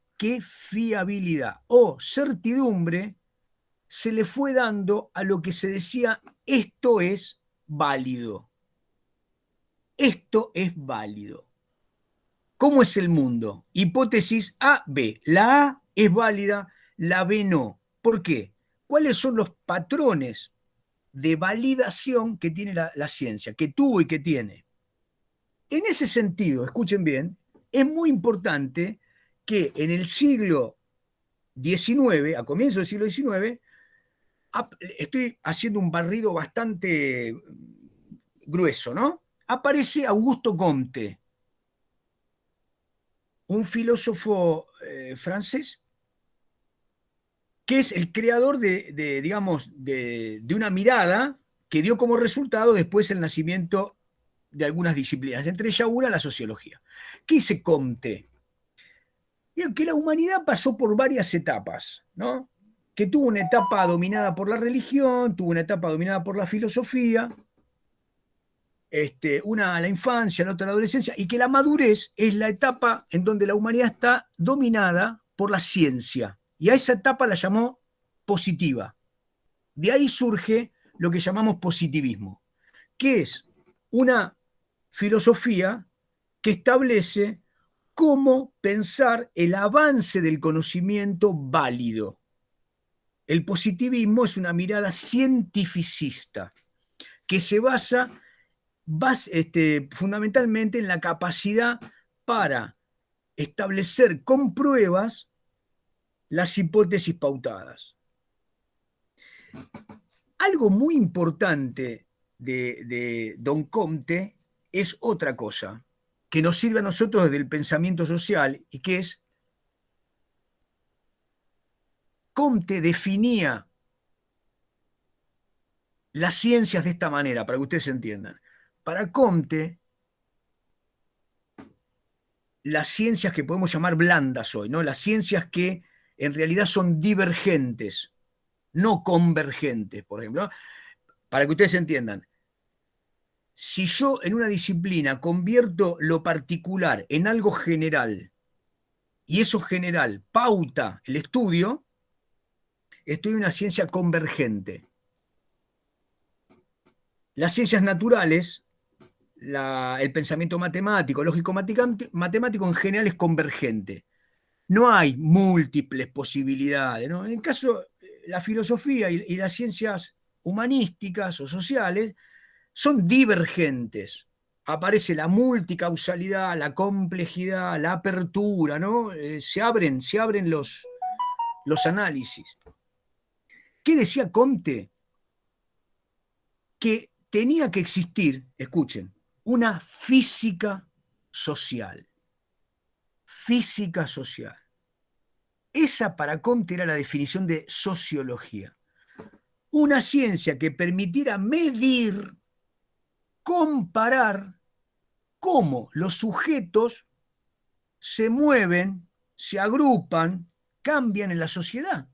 o certidumbre se le fue dando a lo que se decía esto es válido. Esto es válido. ¿Cómo es el mundo? Hipótesis A, B. La A es válida, la B no. ¿Por qué? ¿Cuáles son los patrones de validación que tiene la ciencia, que tuvo y que tiene? En ese sentido, escuchen bien, es muy importante que en el siglo XIX, a comienzos del siglo XIX, estoy haciendo un barrido bastante grueso, ¿no? Aparece Augusto Comte, un filósofo francés, que es el creador digamos, de una mirada que dio como resultado después el nacimiento de algunas disciplinas, entre ellas una, la sociología. ¿Qué dice Comte? Que la humanidad pasó por varias etapas, ¿no? Que tuvo una etapa dominada por la religión, tuvo una etapa dominada por la filosofía, una la infancia, la otra la adolescencia, y que la madurez es la etapa en donde la humanidad está dominada por la ciencia. Y a esa etapa la llamó positiva. De ahí surge lo que llamamos positivismo, que es una filosofía que establece cómo pensar el avance del conocimiento válido. El positivismo es una mirada cientificista que se basa fundamentalmente en la capacidad para establecer con pruebas las hipótesis pautadas. Algo muy importante de Don Comte es otra cosa que nos sirve a nosotros desde el pensamiento social, y que es, Comte definía las ciencias de esta manera, para que ustedes entiendan. Para Comte, las ciencias que podemos llamar blandas hoy, ¿no? Las ciencias que en realidad son divergentes, no convergentes, por ejemplo, ¿no? Para que ustedes entiendan, si yo en una disciplina convierto lo particular en algo general, y eso general pauta el estudio, estoy en una ciencia convergente. Las ciencias naturales, el pensamiento matemático, lógico-matemático en general es convergente. No hay múltiples posibilidades, ¿no? En el caso, la filosofía y las ciencias humanísticas o sociales son divergentes. Aparece la multicausalidad, la complejidad, la apertura, ¿no? Se abren los análisis. ¿Qué decía Comte? Que tenía que existir, escuchen, una física social. Física social. Esa para Comte era la definición de sociología. Una ciencia que permitiera medir, comparar cómo los sujetos se mueven, se agrupan, cambian en la sociedad.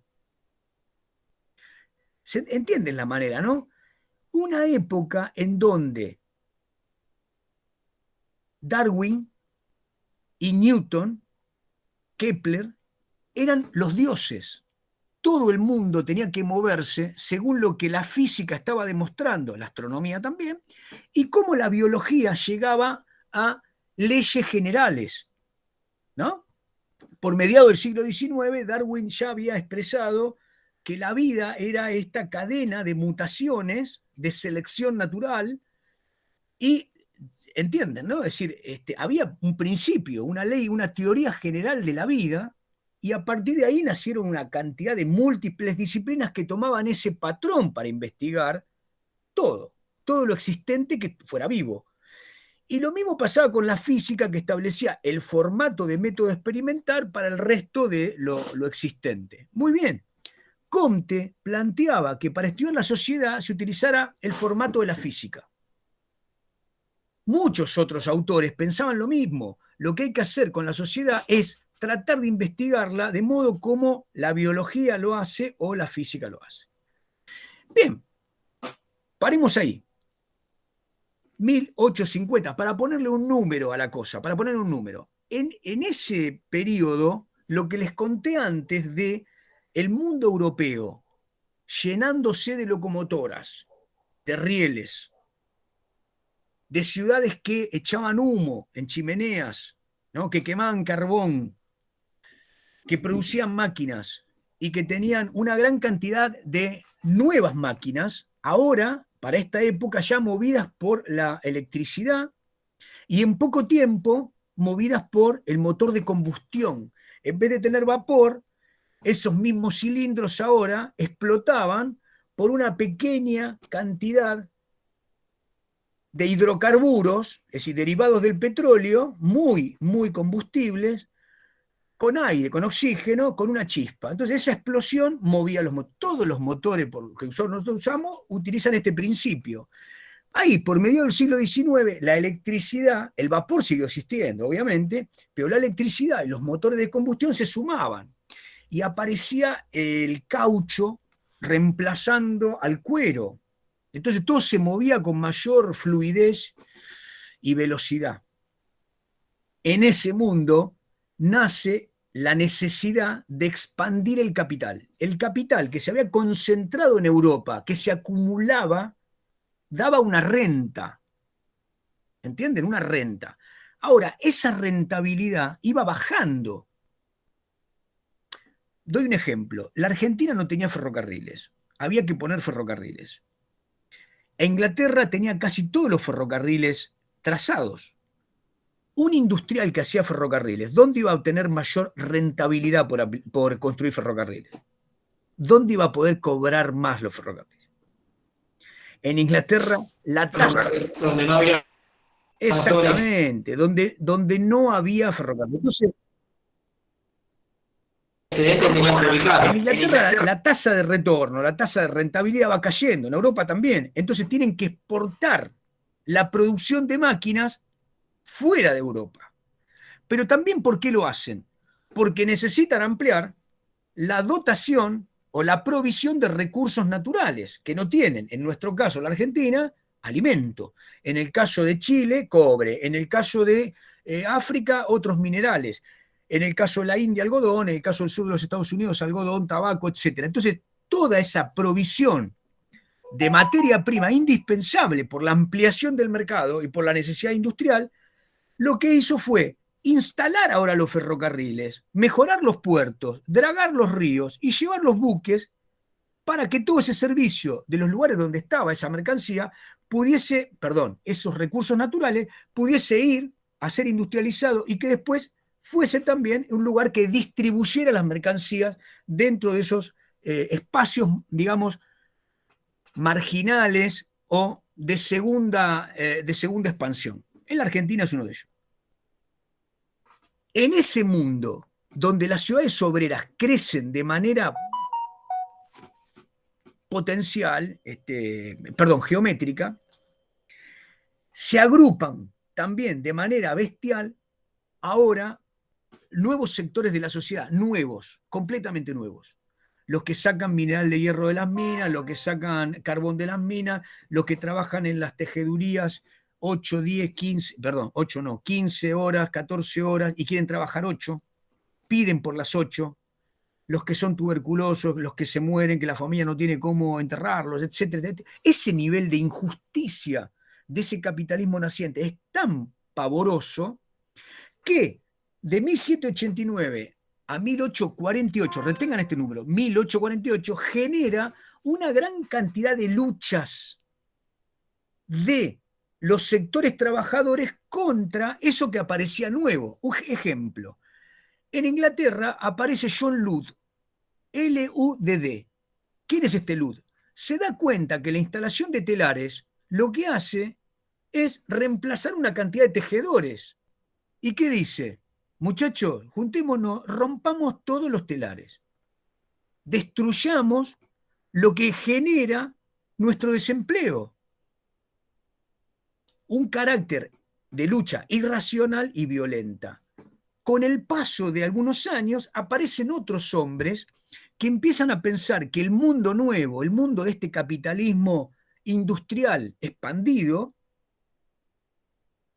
¿Se entienden la manera, no? Una época en donde Darwin y Newton, Kepler, eran los dioses. Todo el mundo tenía que moverse según lo que la física estaba demostrando, la astronomía también, y cómo la biología llegaba a leyes generales, ¿no? Por mediados del siglo XIX, Darwin ya había expresado que la vida era esta cadena de mutaciones, de selección natural, y ¿entienden, no? Es decir, había un principio, una ley, una teoría general de la vida, y a partir de ahí nacieron una cantidad de múltiples disciplinas que tomaban ese patrón para investigar todo lo existente que fuera vivo. Y lo mismo pasaba con la física, que establecía el formato de método experimental para el resto de lo existente. Muy bien. Comte planteaba que para estudiar la sociedad se utilizara el formato de la física. Muchos otros autores pensaban lo mismo. Lo que hay que hacer con la sociedad es tratar de investigarla de modo como la biología lo hace o la física lo hace. Bien, paremos ahí. 1850, para ponerle un número a la cosa, para ponerle un número. En ese periodo, lo que les conté antes de el mundo europeo llenándose de locomotoras, de rieles, de ciudades que echaban humo en chimeneas, ¿no? Que quemaban carbón, que producían máquinas y que tenían una gran cantidad de nuevas máquinas, ahora, para esta época, ya movidas por la electricidad y en poco tiempo movidas por el motor de combustión. En vez de tener vapor, esos mismos cilindros ahora explotaban por una pequeña cantidad de hidrocarburos, es decir, derivados del petróleo, muy, muy combustibles, con aire, con oxígeno, con una chispa. Entonces esa explosión movía los motores. Todos los motores que nosotros usamos utilizan este principio. Ahí, por medio del siglo XIX, la electricidad, el vapor siguió existiendo, obviamente, pero la electricidad y los motores de combustión se sumaban. Y aparecía el caucho reemplazando al cuero. Entonces todo se movía con mayor fluidez y velocidad. En ese mundo nace la necesidad de expandir el capital. El capital que se había concentrado en Europa, que se acumulaba, daba una renta. ¿Entienden? Una renta. Ahora, esa rentabilidad iba bajando. Doy un ejemplo. La Argentina no tenía ferrocarriles. Había que poner ferrocarriles. E Inglaterra tenía casi todos los ferrocarriles trazados. Un industrial que hacía ferrocarriles, ¿dónde iba a obtener mayor rentabilidad por construir ferrocarriles? ¿Dónde iba a poder cobrar más los ferrocarriles? En Inglaterra, la tasa... Donde no había... Exactamente, donde no había ferrocarriles. Entonces, en Inglaterra la tasa de retorno, la tasa de rentabilidad va cayendo, en Europa también. Entonces tienen que exportar la producción de máquinas fuera de Europa. Pero también, ¿por qué lo hacen? Porque necesitan ampliar la dotación o la provisión de recursos naturales que no tienen. En nuestro caso, la Argentina, alimento. En el caso de Chile, cobre. En el caso de África, otros minerales. En el caso de la India, algodón. En el caso del sur de los Estados Unidos, algodón, tabaco, etc. Entonces, toda esa provisión de materia prima indispensable por la ampliación del mercado y por la necesidad industrial, lo que hizo fue instalar ahora los ferrocarriles, mejorar los puertos, dragar los ríos y llevar los buques para que todo ese servicio de los lugares donde estaba esa mercancía pudiese, esos recursos naturales, pudiese ir a ser industrializado y que después fuese también un lugar que distribuyera las mercancías dentro de esos espacios, digamos, marginales o de segunda expansión. En la Argentina es uno de ellos. En ese mundo donde las ciudades obreras crecen de manera geométrica, se agrupan también de manera bestial ahora nuevos sectores de la sociedad, nuevos, completamente nuevos. Los que sacan mineral de hierro de las minas, los que sacan carbón de las minas, los que trabajan en las tejedurías 8, 10, 15, 15 horas, 14 horas y quieren trabajar 8, piden por las 8, los que son tuberculosos, los que se mueren, que la familia no tiene cómo enterrarlos, etcétera, etcétera. Ese nivel de injusticia de ese capitalismo naciente es tan pavoroso que de 1789 a 1848, retengan este número, 1848, genera una gran cantidad de luchas de los sectores trabajadores contra eso que aparecía nuevo. Un ejemplo, en Inglaterra aparece John Ludd, L-U-D-D. ¿Quién es este Ludd? Se da cuenta que la instalación de telares lo que hace es reemplazar una cantidad de tejedores. ¿Y qué dice? Muchachos, juntémonos, rompamos todos los telares. Destruyamos lo que genera nuestro desempleo. Un carácter de lucha irracional y violenta. Con el paso de algunos años aparecen otros hombres que empiezan a pensar que el mundo nuevo, el mundo de este capitalismo industrial expandido,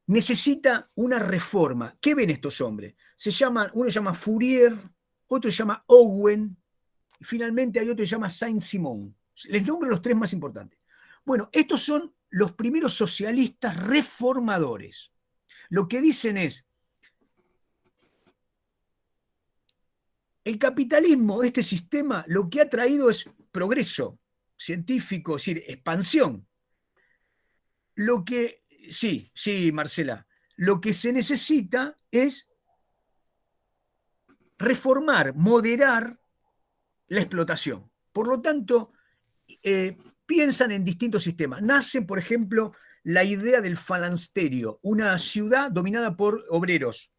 necesita una reforma. ¿Qué ven estos hombres? Uno se llama Fourier, otro se llama Owen, y finalmente hay otro que se llama Saint-Simon. Les nombro los tres más importantes. Bueno, estos son los primeros socialistas reformadores. Lo que dicen es, el capitalismo, este sistema, lo que ha traído es progreso científico, es decir, expansión. Sí, Marcela, lo que se necesita es reformar, moderar la explotación. Por lo tanto, piensan en distintos sistemas. Nace, por ejemplo, la idea del falansterio, una ciudad dominada por obreros,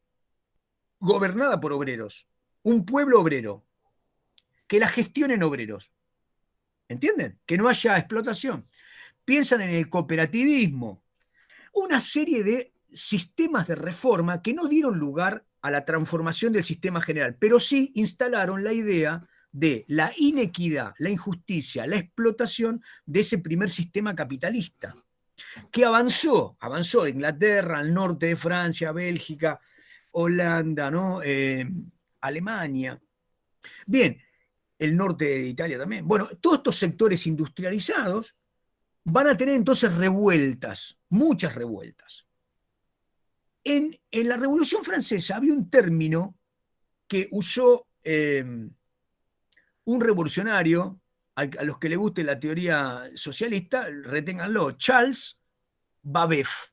gobernada por obreros, un pueblo obrero, que la gestionen obreros. ¿Entienden? Que no haya explotación. Piensan en el cooperativismo, una serie de sistemas de reforma que no dieron lugar a la transformación del sistema general, pero sí instalaron la idea de la inequidad, la injusticia, la explotación de ese primer sistema capitalista, que avanzó de Inglaterra al norte de Francia, Bélgica, Holanda, ¿no? Alemania. Bien, el norte de Italia también. Bueno, todos estos sectores industrializados van a tener entonces revueltas, muchas revueltas. En la Revolución Francesa había un término que usó un revolucionario, a los que le guste la teoría socialista, reténganlo, Charles Babeuf.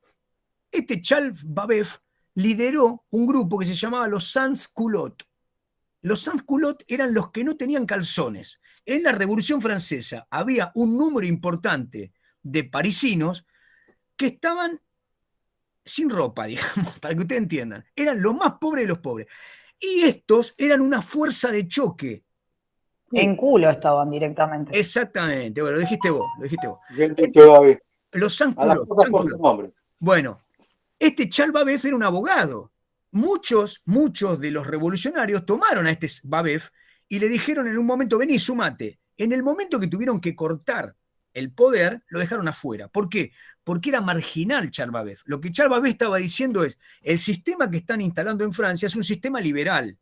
Este Charles Babeuf lideró un grupo que se llamaba los sans-culottes. Los sans-culottes eran los que no tenían calzones. En la Revolución Francesa había un número importante de parisinos que estaban sin ropa, digamos, para que ustedes entiendan. Eran los más pobres de los pobres. Y estos eran una fuerza de choque. En culo estaban directamente. Exactamente, bueno, lo dijiste vos. Bien dicho, Gaby. Los A las cosas por su sans-culottes. nombre. Bueno, este Charles Babeuf era un abogado. Muchos de los revolucionarios tomaron a este Babeuf y le dijeron en un momento, vení, sumate. En el momento que tuvieron que cortar el poder, lo dejaron afuera. ¿Por qué? Porque era marginal Charles Babeuf. Lo que Charles Babeuf estaba diciendo es, el sistema que están instalando en Francia es un sistema liberal.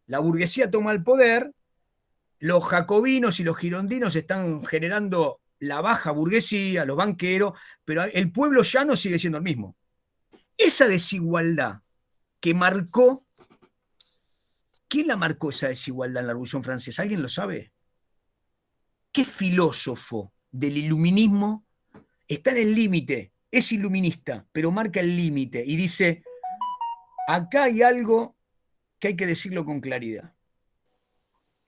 La burguesía toma el poder, los jacobinos y los girondinos están generando la baja burguesía, los banqueros, pero el pueblo llano sigue siendo el mismo. Esa desigualdad que marcó, ¿quién la marcó esa desigualdad en la Revolución Francesa? ¿Alguien lo sabe? ¿Qué filósofo del iluminismo está en el límite? Es iluminista, pero marca el límite y dice, acá hay algo que hay que decirlo con claridad.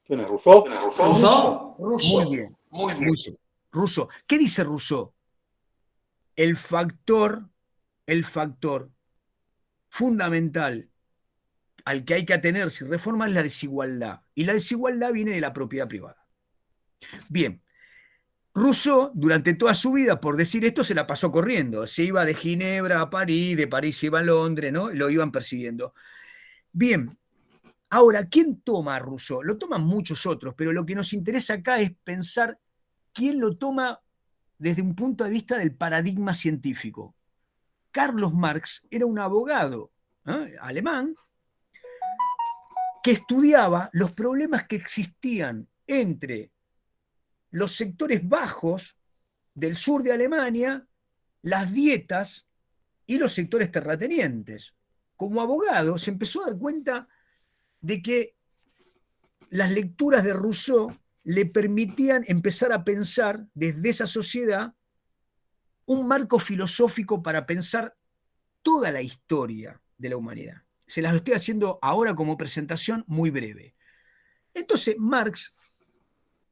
¿Quién es Rousseau? ¿Rousseau? Muy bien. Rousseau. ¿Qué dice Rousseau? El factor fundamental al que hay que atenerse y reformar es la desigualdad. Y la desigualdad viene de la propiedad privada. Bien, Rousseau, durante toda su vida, por decir esto, se la pasó corriendo. Se iba de Ginebra a París, de París se iba a Londres, ¿no? Y lo iban persiguiendo. Bien, ahora, ¿quién toma a Rousseau? Lo toman muchos otros, pero lo que nos interesa acá es pensar quién lo toma desde un punto de vista del paradigma científico. Carlos Marx era un abogado alemán que estudiaba los problemas que existían entre los sectores bajos del sur de Alemania, las dietas y los sectores terratenientes. Como abogado se empezó a dar cuenta de que las lecturas de Rousseau le permitían empezar a pensar desde esa sociedad un marco filosófico para pensar toda la historia de la humanidad. Se las estoy haciendo ahora como presentación muy breve. Entonces, Marx,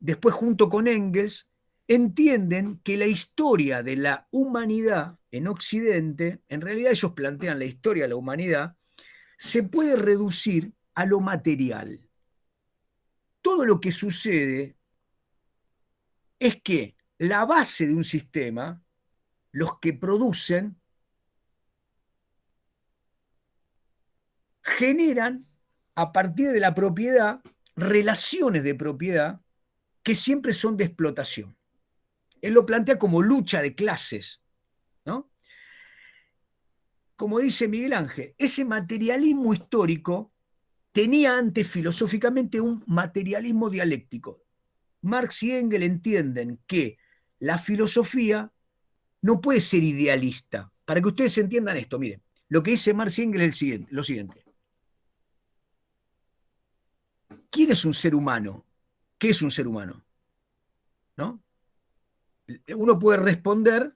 después junto con Engels, entienden que la historia de la humanidad en Occidente, en realidad ellos plantean la historia de la humanidad, se puede reducir a lo material. Todo lo que sucede es que la base de un sistema, los que producen, generan a partir de la propiedad relaciones de propiedad que siempre son de explotación. Él lo plantea como lucha de clases, ¿no? Como dice Miguel Ángel, ese materialismo histórico tenía antes filosóficamente un materialismo dialéctico. Marx y Engels entienden que la filosofía no puede ser idealista. Para que ustedes entiendan esto, miren, lo que dice Marx y Engels es lo siguiente. ¿Quién es un ser humano? ¿Qué es un ser humano? ¿No? Uno puede responder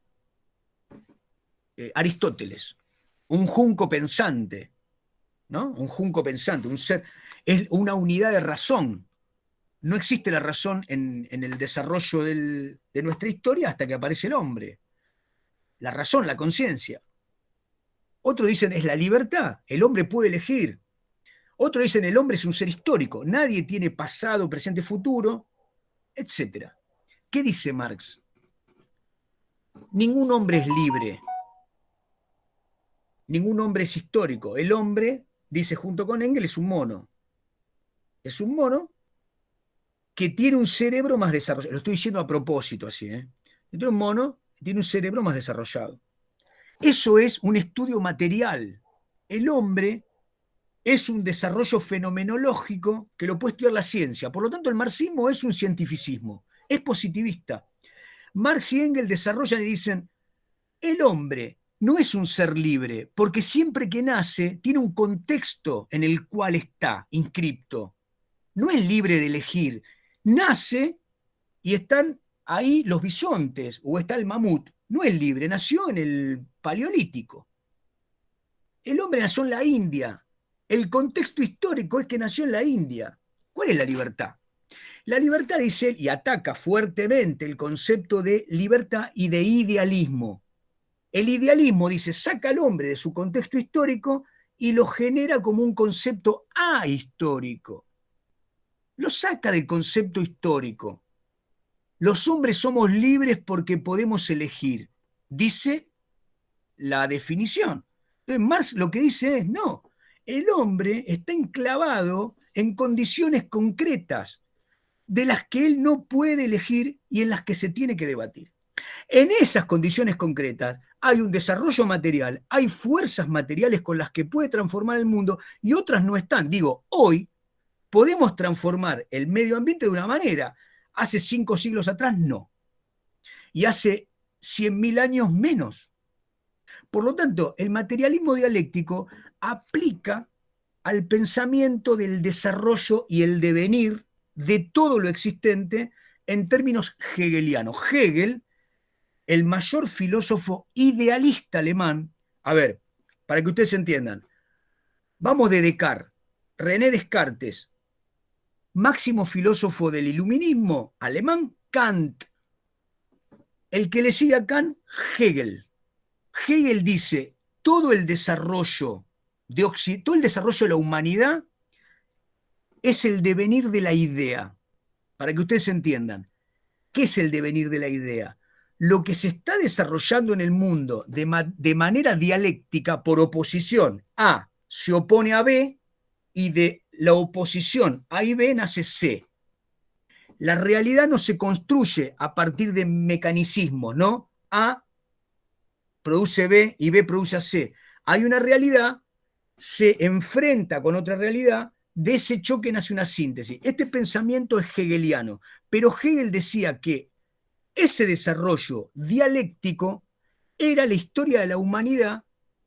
Aristóteles, un junco pensante, ¿no? Un junco pensante, un ser, es una unidad de razón. No existe la razón en el desarrollo de nuestra historia hasta que aparece el hombre. La razón, la conciencia. Otros dicen es la libertad, el hombre puede elegir. Otros dicen el hombre es un ser histórico, nadie tiene pasado, presente, futuro, etc. ¿Qué dice Marx? Ningún hombre es libre, ningún hombre es histórico. El hombre, dice junto con Engels, es un mono. Es un mono que tiene un cerebro más desarrollado. Lo estoy diciendo a propósito así, ¿eh? Tiene un mono que tiene un cerebro más desarrollado. Eso es un estudio material. El hombre es un desarrollo fenomenológico que lo puede estudiar la ciencia. Por lo tanto, el marxismo es un cientificismo, es positivista. Marx y Engels desarrollan y dicen, el hombre no es un ser libre, porque siempre que nace tiene un contexto en el cual está inscripto. No es libre de elegir. Nace y están ahí los bisontes o está el mamut. No es libre, nació en el Paleolítico. El hombre nació en la India. El contexto histórico es que nació en la India. ¿Cuál es la libertad? La libertad, dice él, y ataca fuertemente el concepto de libertad y de idealismo. El idealismo, dice, saca al hombre de su contexto histórico y lo genera como un concepto ahistórico. Lo saca del concepto histórico. Los hombres somos libres porque podemos elegir, dice la definición. Entonces Marx lo que dice es, no, el hombre está enclavado en condiciones concretas de las que él no puede elegir y en las que se tiene que debatir. En esas condiciones concretas hay un desarrollo material, hay fuerzas materiales con las que puede transformar el mundo y otras no están. Digo, hoy podemos transformar el medio ambiente de una manera. Hace 5 siglos atrás no. Y hace 100.000 años menos. Por lo tanto, el materialismo dialéctico aplica al pensamiento del desarrollo y el devenir de todo lo existente en términos hegelianos. Hegel, el mayor filósofo idealista alemán, a ver, para que ustedes entiendan, vamos de Descartes, René Descartes, máximo filósofo del iluminismo alemán, Kant. El que le sigue a Kant, Hegel. Hegel dice, todo el desarrollo de la humanidad es el devenir de la idea. Para que ustedes entiendan, ¿qué es el devenir de la idea? Lo que se está desarrollando en el mundo de manera dialéctica por oposición. A se opone a B y de la oposición A y B nace C. La realidad no se construye a partir de mecanicismos, ¿no? A produce B y B produce a C. Hay una realidad, se enfrenta con otra realidad, de ese choque nace una síntesis. Este pensamiento es hegeliano, pero Hegel decía que ese desarrollo dialéctico era la historia de la humanidad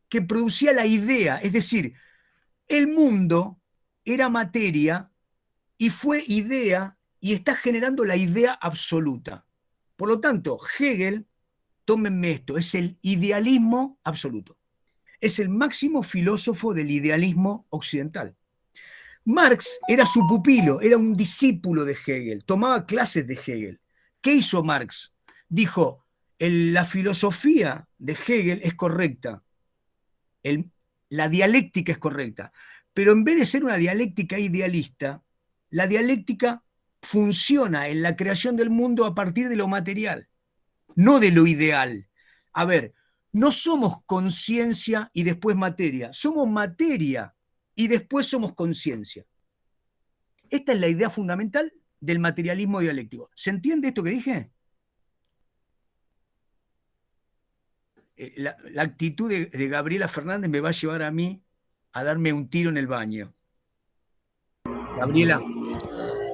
que producía la idea, es decir, el mundo era materia y fue idea y está generando la idea absoluta. Por lo tanto, Hegel tómenme esto, es el idealismo absoluto. Es el máximo filósofo del idealismo occidental. Marx era su pupilo, era un discípulo de Hegel, tomaba clases de Hegel. ¿Qué hizo Marx? Dijo, la filosofía de Hegel es correcta, la dialéctica es correcta, pero en vez de ser una dialéctica idealista, la dialéctica funciona en la creación del mundo a partir de lo material, no de lo ideal. A ver, no somos conciencia y después materia, somos materia y después somos conciencia. Esta es la idea fundamental del materialismo dialéctico. ¿Se entiende esto que dije? La actitud de Gabriela Fernández me va a llevar a mí a darme un tiro en el baño. Gabriela.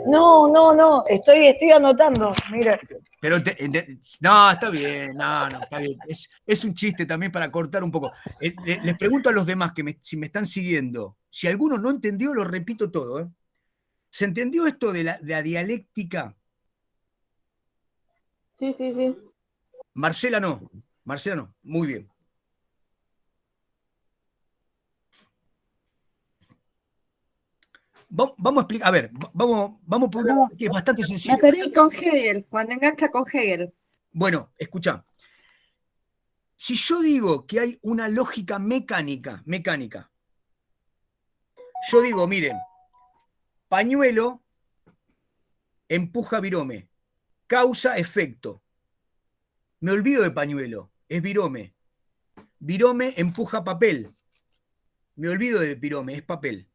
No, estoy anotando, mire. Pero no, está bien, no, está bien. Es un chiste también para cortar un poco. Les pregunto a los demás si me están siguiendo. Si alguno no entendió, lo repito todo. ¿Eh? ¿Se entendió esto de la dialéctica? Sí. Marcela no. Muy bien. Vamos a explicar, a ver, vamos por una que es bastante sencillo. Me perdí con Hegel, cuando engancha con Hegel. Bueno, escuchá. Si yo digo que hay una lógica mecánica, yo digo, miren, pañuelo empuja virome, causa efecto. Me olvido de pañuelo, es virome. Virome empuja papel. Me olvido de virome, es papel.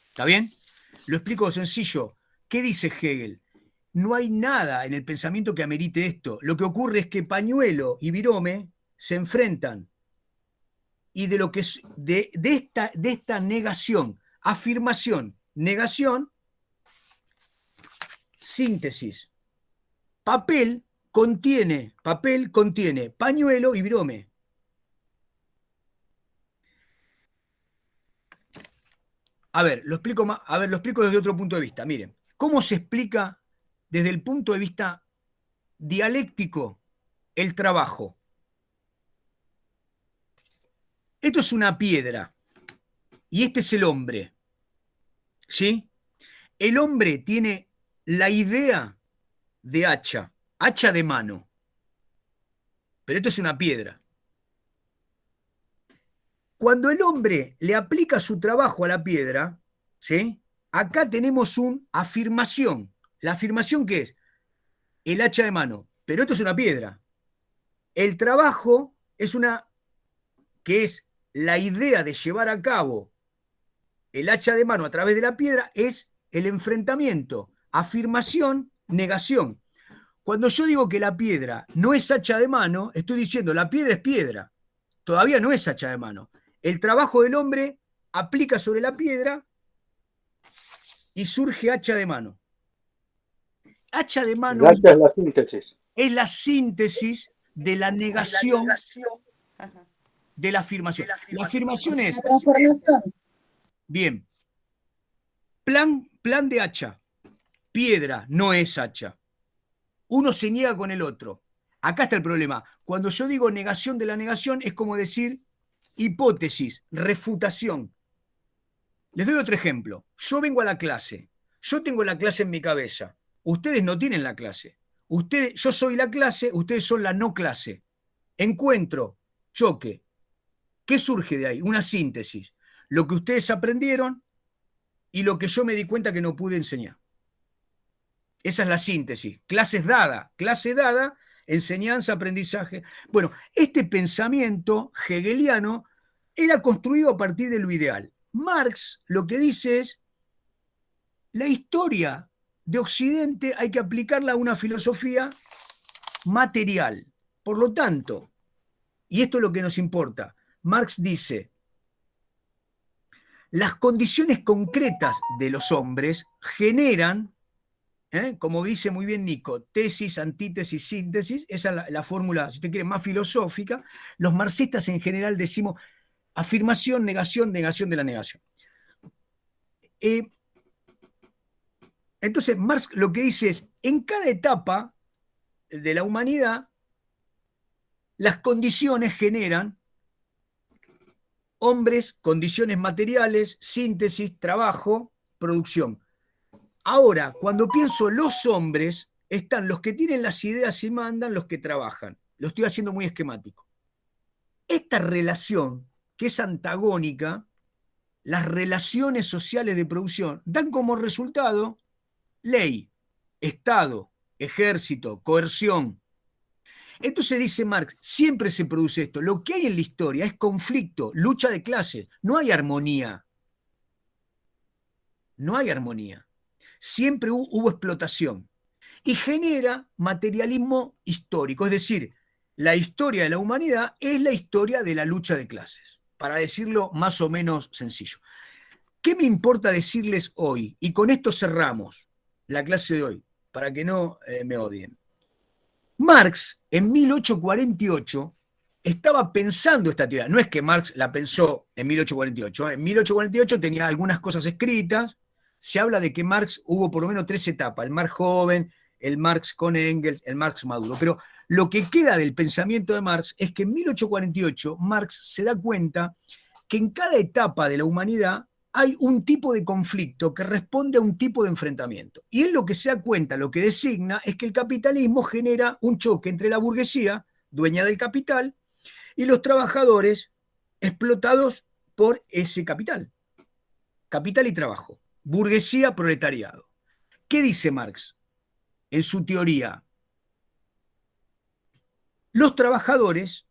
¿Está bien? Lo explico sencillo. ¿Qué dice Hegel? No hay nada en el pensamiento que amerite esto. Lo que ocurre es que pañuelo y virome se enfrentan. Y de lo que de esta negación, afirmación, negación, síntesis. Papel contiene pañuelo y virome. A ver, lo explico desde otro punto de vista. Miren, ¿cómo se explica desde el punto de vista dialéctico el trabajo? Esto es una piedra y este es el hombre. ¿Sí? El hombre tiene la idea de hacha de mano. Pero esto es una piedra. Cuando el hombre le aplica su trabajo a la piedra, ¿sí? Acá tenemos una afirmación. ¿La afirmación qué es? El hacha de mano. Pero esto es una piedra. El trabajo es que es la idea de llevar a cabo el hacha de mano a través de la piedra, es el enfrentamiento. Afirmación, negación. Cuando yo digo que la piedra no es hacha de mano, estoy diciendo la piedra es piedra. Todavía no es hacha de mano. El trabajo del hombre aplica sobre la piedra y surge hacha de mano. Hacha de mano El hacha es la síntesis. Es la síntesis de la negación de la afirmación. La afirmación es... La transformación. Bien. Plan de hacha. Piedra no es hacha. Uno se niega con el otro. Acá está el problema. Cuando yo digo negación de la negación, es como decir hipótesis, refutación. Les doy otro ejemplo. Yo vengo a la clase. Yo tengo la clase en mi cabeza. Ustedes no tienen la clase. Yo soy la clase, ustedes son la no clase. Encuentro, choque. ¿Qué surge de ahí? Una síntesis. Lo que ustedes aprendieron y lo que yo me di cuenta que no pude enseñar. Esa es la síntesis. Clase dada, enseñanza, aprendizaje. Bueno, este pensamiento hegeliano era construido a partir de lo ideal. Marx lo que dice es, la historia de Occidente hay que aplicarla a una filosofía material. Por lo tanto, y esto es lo que nos importa, Marx dice, las condiciones concretas de los hombres generan, como dice muy bien Nico, tesis, antítesis, síntesis, esa es la fórmula, si usted quiere, más filosófica. Los marxistas en general decimos afirmación, negación de la negación. Entonces, Marx lo que dice es, en cada etapa de la humanidad las condiciones generan hombres, condiciones materiales, síntesis, trabajo, producción. Ahora, cuando pienso los hombres, están los que tienen las ideas y mandan, los que trabajan. Lo estoy haciendo muy esquemático. Esta relación, que es antagónica, las relaciones sociales de producción, dan como resultado ley, Estado, ejército, coerción. Entonces dice Marx, siempre se produce esto. Lo que hay en la historia es conflicto, lucha de clases. No hay armonía. No hay armonía. Siempre hubo explotación. Y genera materialismo histórico. Es decir, la historia de la humanidad es la historia de la lucha de clases. Para decirlo más o menos sencillo. ¿Qué me importa decirles hoy? Y con esto cerramos la clase de hoy, para que no me odien. Marx, en 1848, estaba pensando esta teoría. No es que Marx la pensó en 1848. En 1848 tenía algunas cosas escritas. Se habla de que Marx hubo por lo menos 3 etapas. El Marx joven, el Marx con Engels, el Marx maduro. Pero lo que queda del pensamiento de Marx es que en 1848 Marx se da cuenta que en cada etapa de la humanidad hay un tipo de conflicto que responde a un tipo de enfrentamiento. Y él lo que se da cuenta, lo que designa, es que el capitalismo genera un choque entre la burguesía, dueña del capital, y los trabajadores explotados por ese capital. Capital y trabajo. Burguesía, proletariado. ¿Qué dice Marx en su teoría? Los trabajadores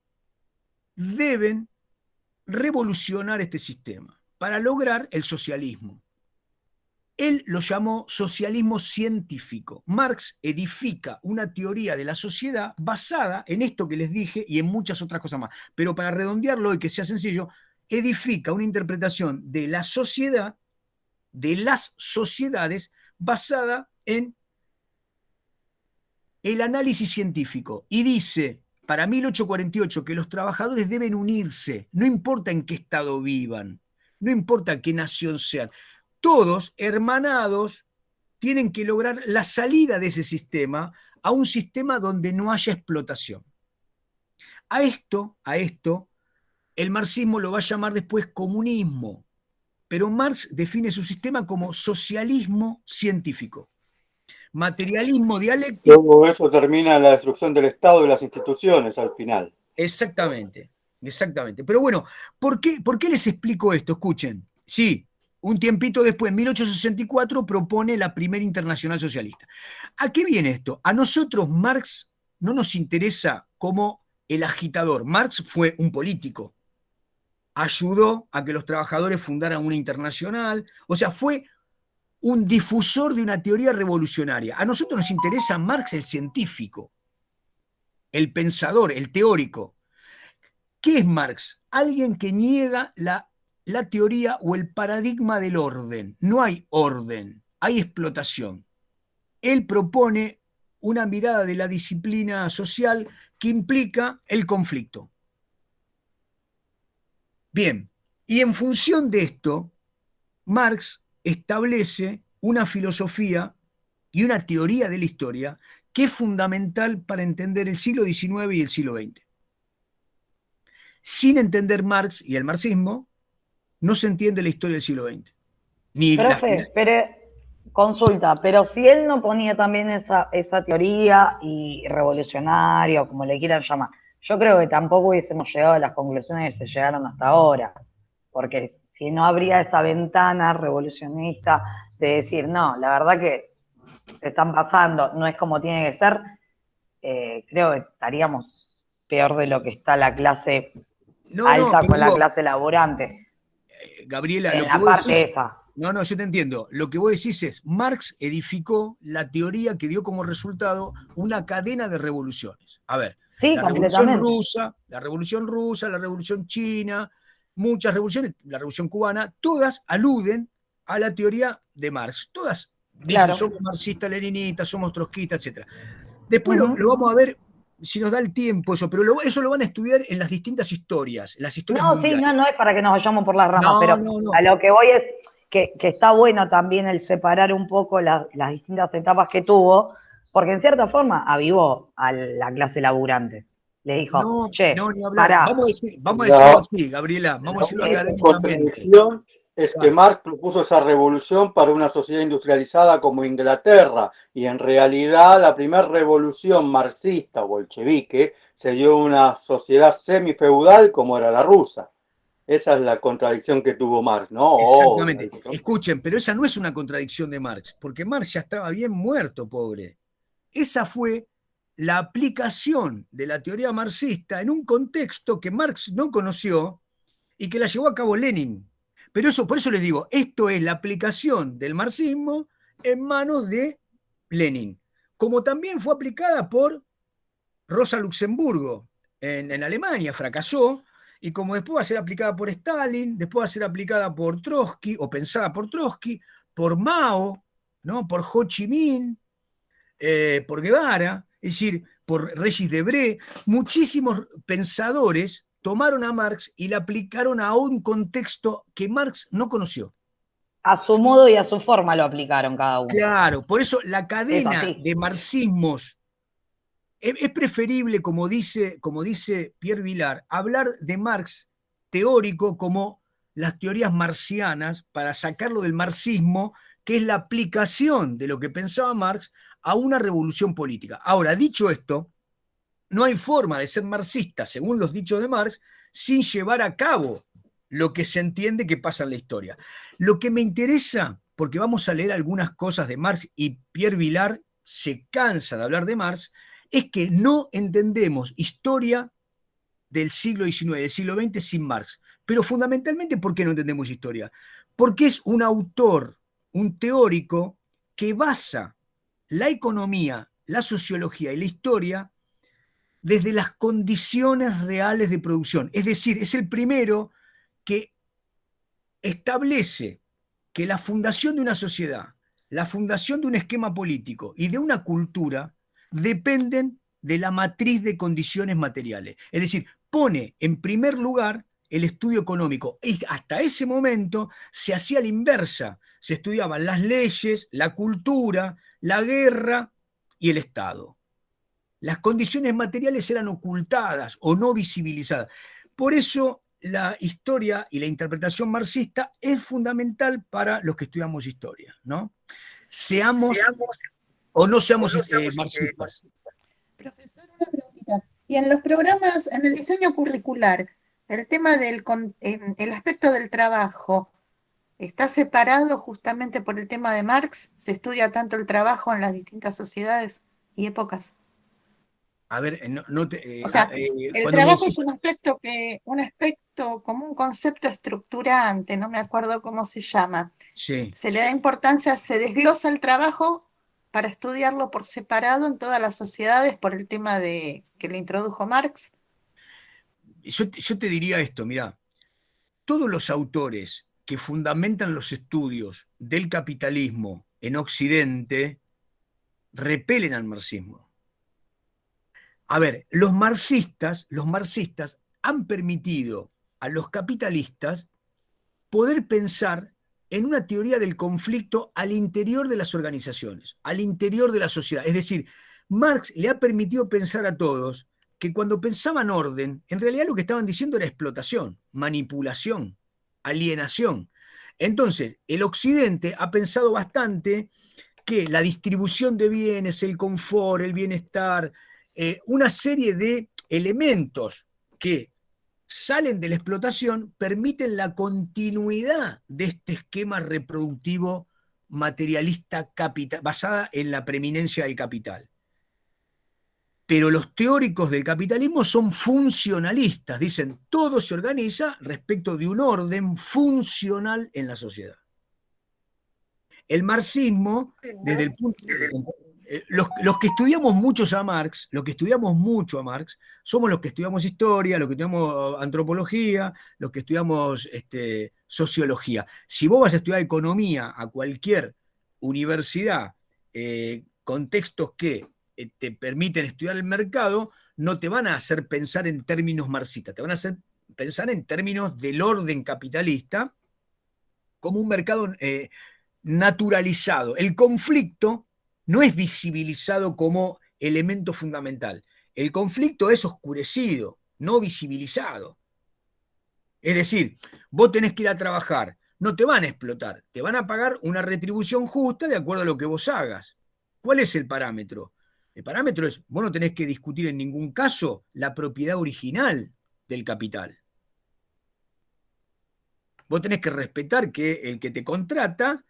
deben revolucionar este sistema para lograr el socialismo. Él lo llamó socialismo científico. Marx edifica una teoría de la sociedad basada en esto que les dije y en muchas otras cosas más. Pero para redondearlo y que sea sencillo, edifica una interpretación de la sociedad, de las sociedades, basada en el análisis científico. Y dice, para 1848, que los trabajadores deben unirse, no importa en qué estado vivan, no importa qué nación sean, todos hermanados tienen que lograr la salida de ese sistema a un sistema donde no haya explotación. A esto, el marxismo lo va a llamar después comunismo, pero Marx define su sistema como socialismo científico. Materialismo dialéctico. Todo eso termina en la destrucción del Estado y las instituciones al final. Exactamente, exactamente. Pero bueno, ¿por qué les explico esto? Escuchen. Sí, un tiempito después, en 1864, propone la primera internacional socialista. ¿A qué viene esto? A nosotros Marx no nos interesa como el agitador. Marx fue un político. Ayudó a que los trabajadores fundaran una internacional. O sea, fue un difusor de una teoría revolucionaria. A nosotros nos interesa Marx el científico, el pensador, el teórico. ¿Qué es Marx? Alguien que niega la teoría o el paradigma del orden. No hay orden, hay explotación. Él propone una mirada de la disciplina social que implica el conflicto. Bien, y en función de esto, Marx establece una filosofía y una teoría de la historia que es fundamental para entender el siglo XIX y el siglo XX. Sin entender Marx y el marxismo, no se entiende la historia del siglo XX. Ni Profe, pero consulta, pero si él no ponía también esa teoría y revolucionario, como le quieran llamar, yo creo que tampoco hubiésemos llegado a las conclusiones que se llegaron hasta ahora, porque si no habría esa ventana revolucionista de decir, no, la verdad que se están pasando, no es como tiene que ser, creo que estaríamos peor de lo que está la clase alta con la clase laborante. Gabriela, en lo que la vos parte decís, esa. No, yo te entiendo. Lo que vos decís es, Marx edificó la teoría que dio como resultado una cadena de revoluciones. A ver, sí, la Revolución Rusa, la Revolución China, muchas revoluciones, la Revolución Cubana, todas aluden a la teoría de Marx. Todas dicen, claro, somos marxistas-leninistas, somos trotskistas, etc. Después lo vamos a ver si nos da el tiempo eso, pero eso lo van a estudiar en las distintas historias, en las historias mundiales. Sí, no es para que nos vayamos por las ramas, pero a lo que voy es que está bueno también el separar un poco las distintas etapas que tuvo, porque en cierta forma avivó a la clase laburante. le dijo, No, che, no, ni hablar. pará, Vamos a La, decirlo así, Gabriela, vamos a la decirlo única académicamente. contradicción es que Claro. Marx propuso esa revolución para una sociedad industrializada como Inglaterra, y en realidad la primera revolución marxista o bolchevique se dio en una sociedad semifeudal como era la rusa. Esa es la contradicción que tuvo Marx, ¿no? O una Exactamente. discusión. Escuchen, pero esa no es una contradicción de Marx, porque Marx ya estaba bien muerto, pobre. Esa fue la aplicación de la teoría marxista en un contexto que Marx no conoció y que la llevó a cabo Lenin. Pero eso, por eso les digo, esto es la aplicación del marxismo en manos de Lenin, como también fue aplicada por Rosa Luxemburgo en Alemania, fracasó, y como después va a ser aplicada por Stalin, después va a ser aplicada por Trotsky, o pensada por Trotsky, por Mao, ¿no? Por Ho Chi Minh, por Guevara, es decir, por Regis Debré, muchísimos pensadores tomaron a Marx y la aplicaron a un contexto que Marx no conoció. a su modo y a su forma lo aplicaron cada uno. Claro, por eso la Es cadena así. de marxismos es preferible, como dice Pierre Vilar, hablar de Marx teórico como las teorías marxianas para sacarlo del marxismo, que es la aplicación de lo que pensaba Marx a una revolución política. Ahora, dicho esto, no hay forma de ser marxista, según los dichos de Marx, sin llevar a cabo lo que se entiende que pasa en la historia. Lo que me interesa, porque vamos a leer algunas cosas de Marx y Pierre Vilar se cansa de hablar de Marx, es que no entendemos historia del siglo XIX, del siglo XX sin Marx. Pero fundamentalmente, ¿por qué no entendemos historia? Porque es un autor, un teórico que basa la economía, la sociología y la historia desde las condiciones reales de producción. Es decir, es el primero que establece que la fundación de una sociedad, la fundación de un esquema político y de una cultura dependen de la matriz de condiciones materiales. Es decir, pone en primer lugar el estudio económico. Y hasta ese momento se hacía la inversa. Se estudiaban las leyes, la cultura, la guerra y el Estado. Las condiciones materiales eran ocultadas o no visibilizadas. Por eso la historia y la interpretación marxista es fundamental para los que estudiamos historia, ¿no? Seamos o no seamos marxistas. Profesor, una preguntita. Y en los programas, en el diseño curricular, el tema el aspecto del trabajo, ¿está separado justamente por el tema de Marx? ¿Se estudia tanto el trabajo en las distintas sociedades y épocas? A ver, O sea, el cuando me trabajo decís, es un aspecto como un concepto estructurante, no me acuerdo cómo se llama. sí, Se le da importancia, se desglosa el trabajo para estudiarlo por separado en todas las sociedades por el tema de que le introdujo Marx. yo te diría esto, mira, todos los autores que fundamentan los estudios del capitalismo en Occidente repelen al marxismo. A ver, los marxistas han permitido a los capitalistas poder pensar en una teoría del conflicto al interior de las organizaciones, al interior de la sociedad. Es decir, Marx le ha permitido pensar a todos que cuando pensaban orden, en realidad lo que estaban diciendo era explotación, manipulación, alienación. Entonces, el Occidente ha pensado bastante que la distribución de bienes, el confort, el bienestar, una serie de elementos que salen de la explotación permiten la continuidad de este esquema reproductivo materialista basada en la preeminencia del capital. Pero los teóricos del capitalismo son funcionalistas, dicen todo se organiza respecto de un orden funcional en la sociedad. El marxismo, desde el punto los que estudiamos mucho a Marx, somos los que estudiamos historia, los que estudiamos antropología, los que estudiamos sociología. Si vos vas a estudiar economía a cualquier universidad, contextos que te permiten estudiar el mercado, no te van a hacer pensar en términos marxistas, te van a hacer pensar en términos del orden capitalista como un mercado naturalizado. El conflicto no es visibilizado como elemento fundamental. El conflicto es oscurecido, no visibilizado. Es decir, vos tenés que ir a trabajar, no te van a explotar, te van a pagar una retribución justa de acuerdo a lo que vos hagas. ¿Cuál es el parámetro? El parámetro es, vos no tenés que discutir en ningún caso la propiedad original del capital. Vos tenés que respetar que el que te contrata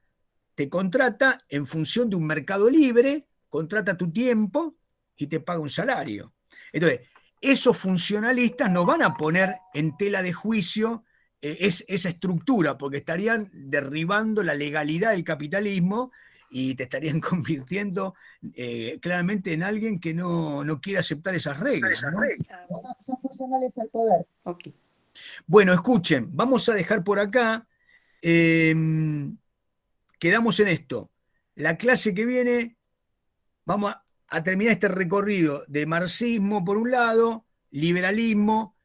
en función de un mercado libre, contrata tu tiempo y te paga un salario. Entonces, esos funcionalistas no van a poner en tela de juicio esa estructura, porque estarían derribando la legalidad del capitalismo y te estarían convirtiendo claramente en alguien que no quiere aceptar esas reglas, ¿no? Son funcionales al poder. Ok. Bueno, escuchen, vamos a dejar por acá, quedamos en esto. La clase que viene, vamos a terminar este recorrido de marxismo por un lado, liberalismo.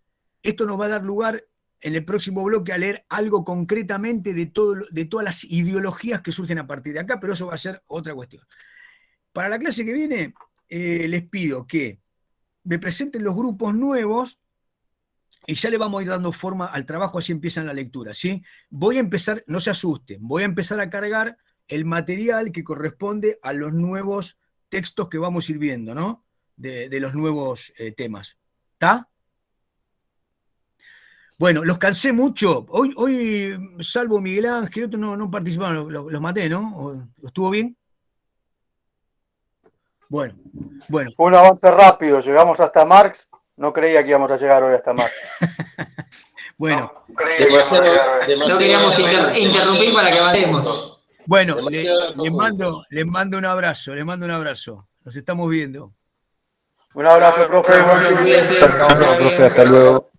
Esto nos va a dar lugar en el próximo bloque a leer algo concretamente de todas las ideologías que surgen a partir de acá, pero eso va a ser otra cuestión. Para la clase que viene, les pido que me presenten los grupos nuevos y ya le vamos a ir dando forma al trabajo, así empiezan la lectura, ¿sí? Voy a empezar, no se asusten, voy a empezar a cargar el material que corresponde a los nuevos textos que vamos a ir viendo, ¿no? De los nuevos temas. ¿Está? Bueno, los cansé mucho. Hoy salvo Miguel Ángel, otros no participaron, los maté, ¿no? ¿Estuvo bien? Bueno. Fue un avance rápido, llegamos hasta Marx, no creía que íbamos a llegar hoy hasta Marx. Bueno. No queríamos interrumpir para que avancemos. Bueno, les mando un abrazo, Nos estamos viendo. Un abrazo, profe. Profe, hasta luego.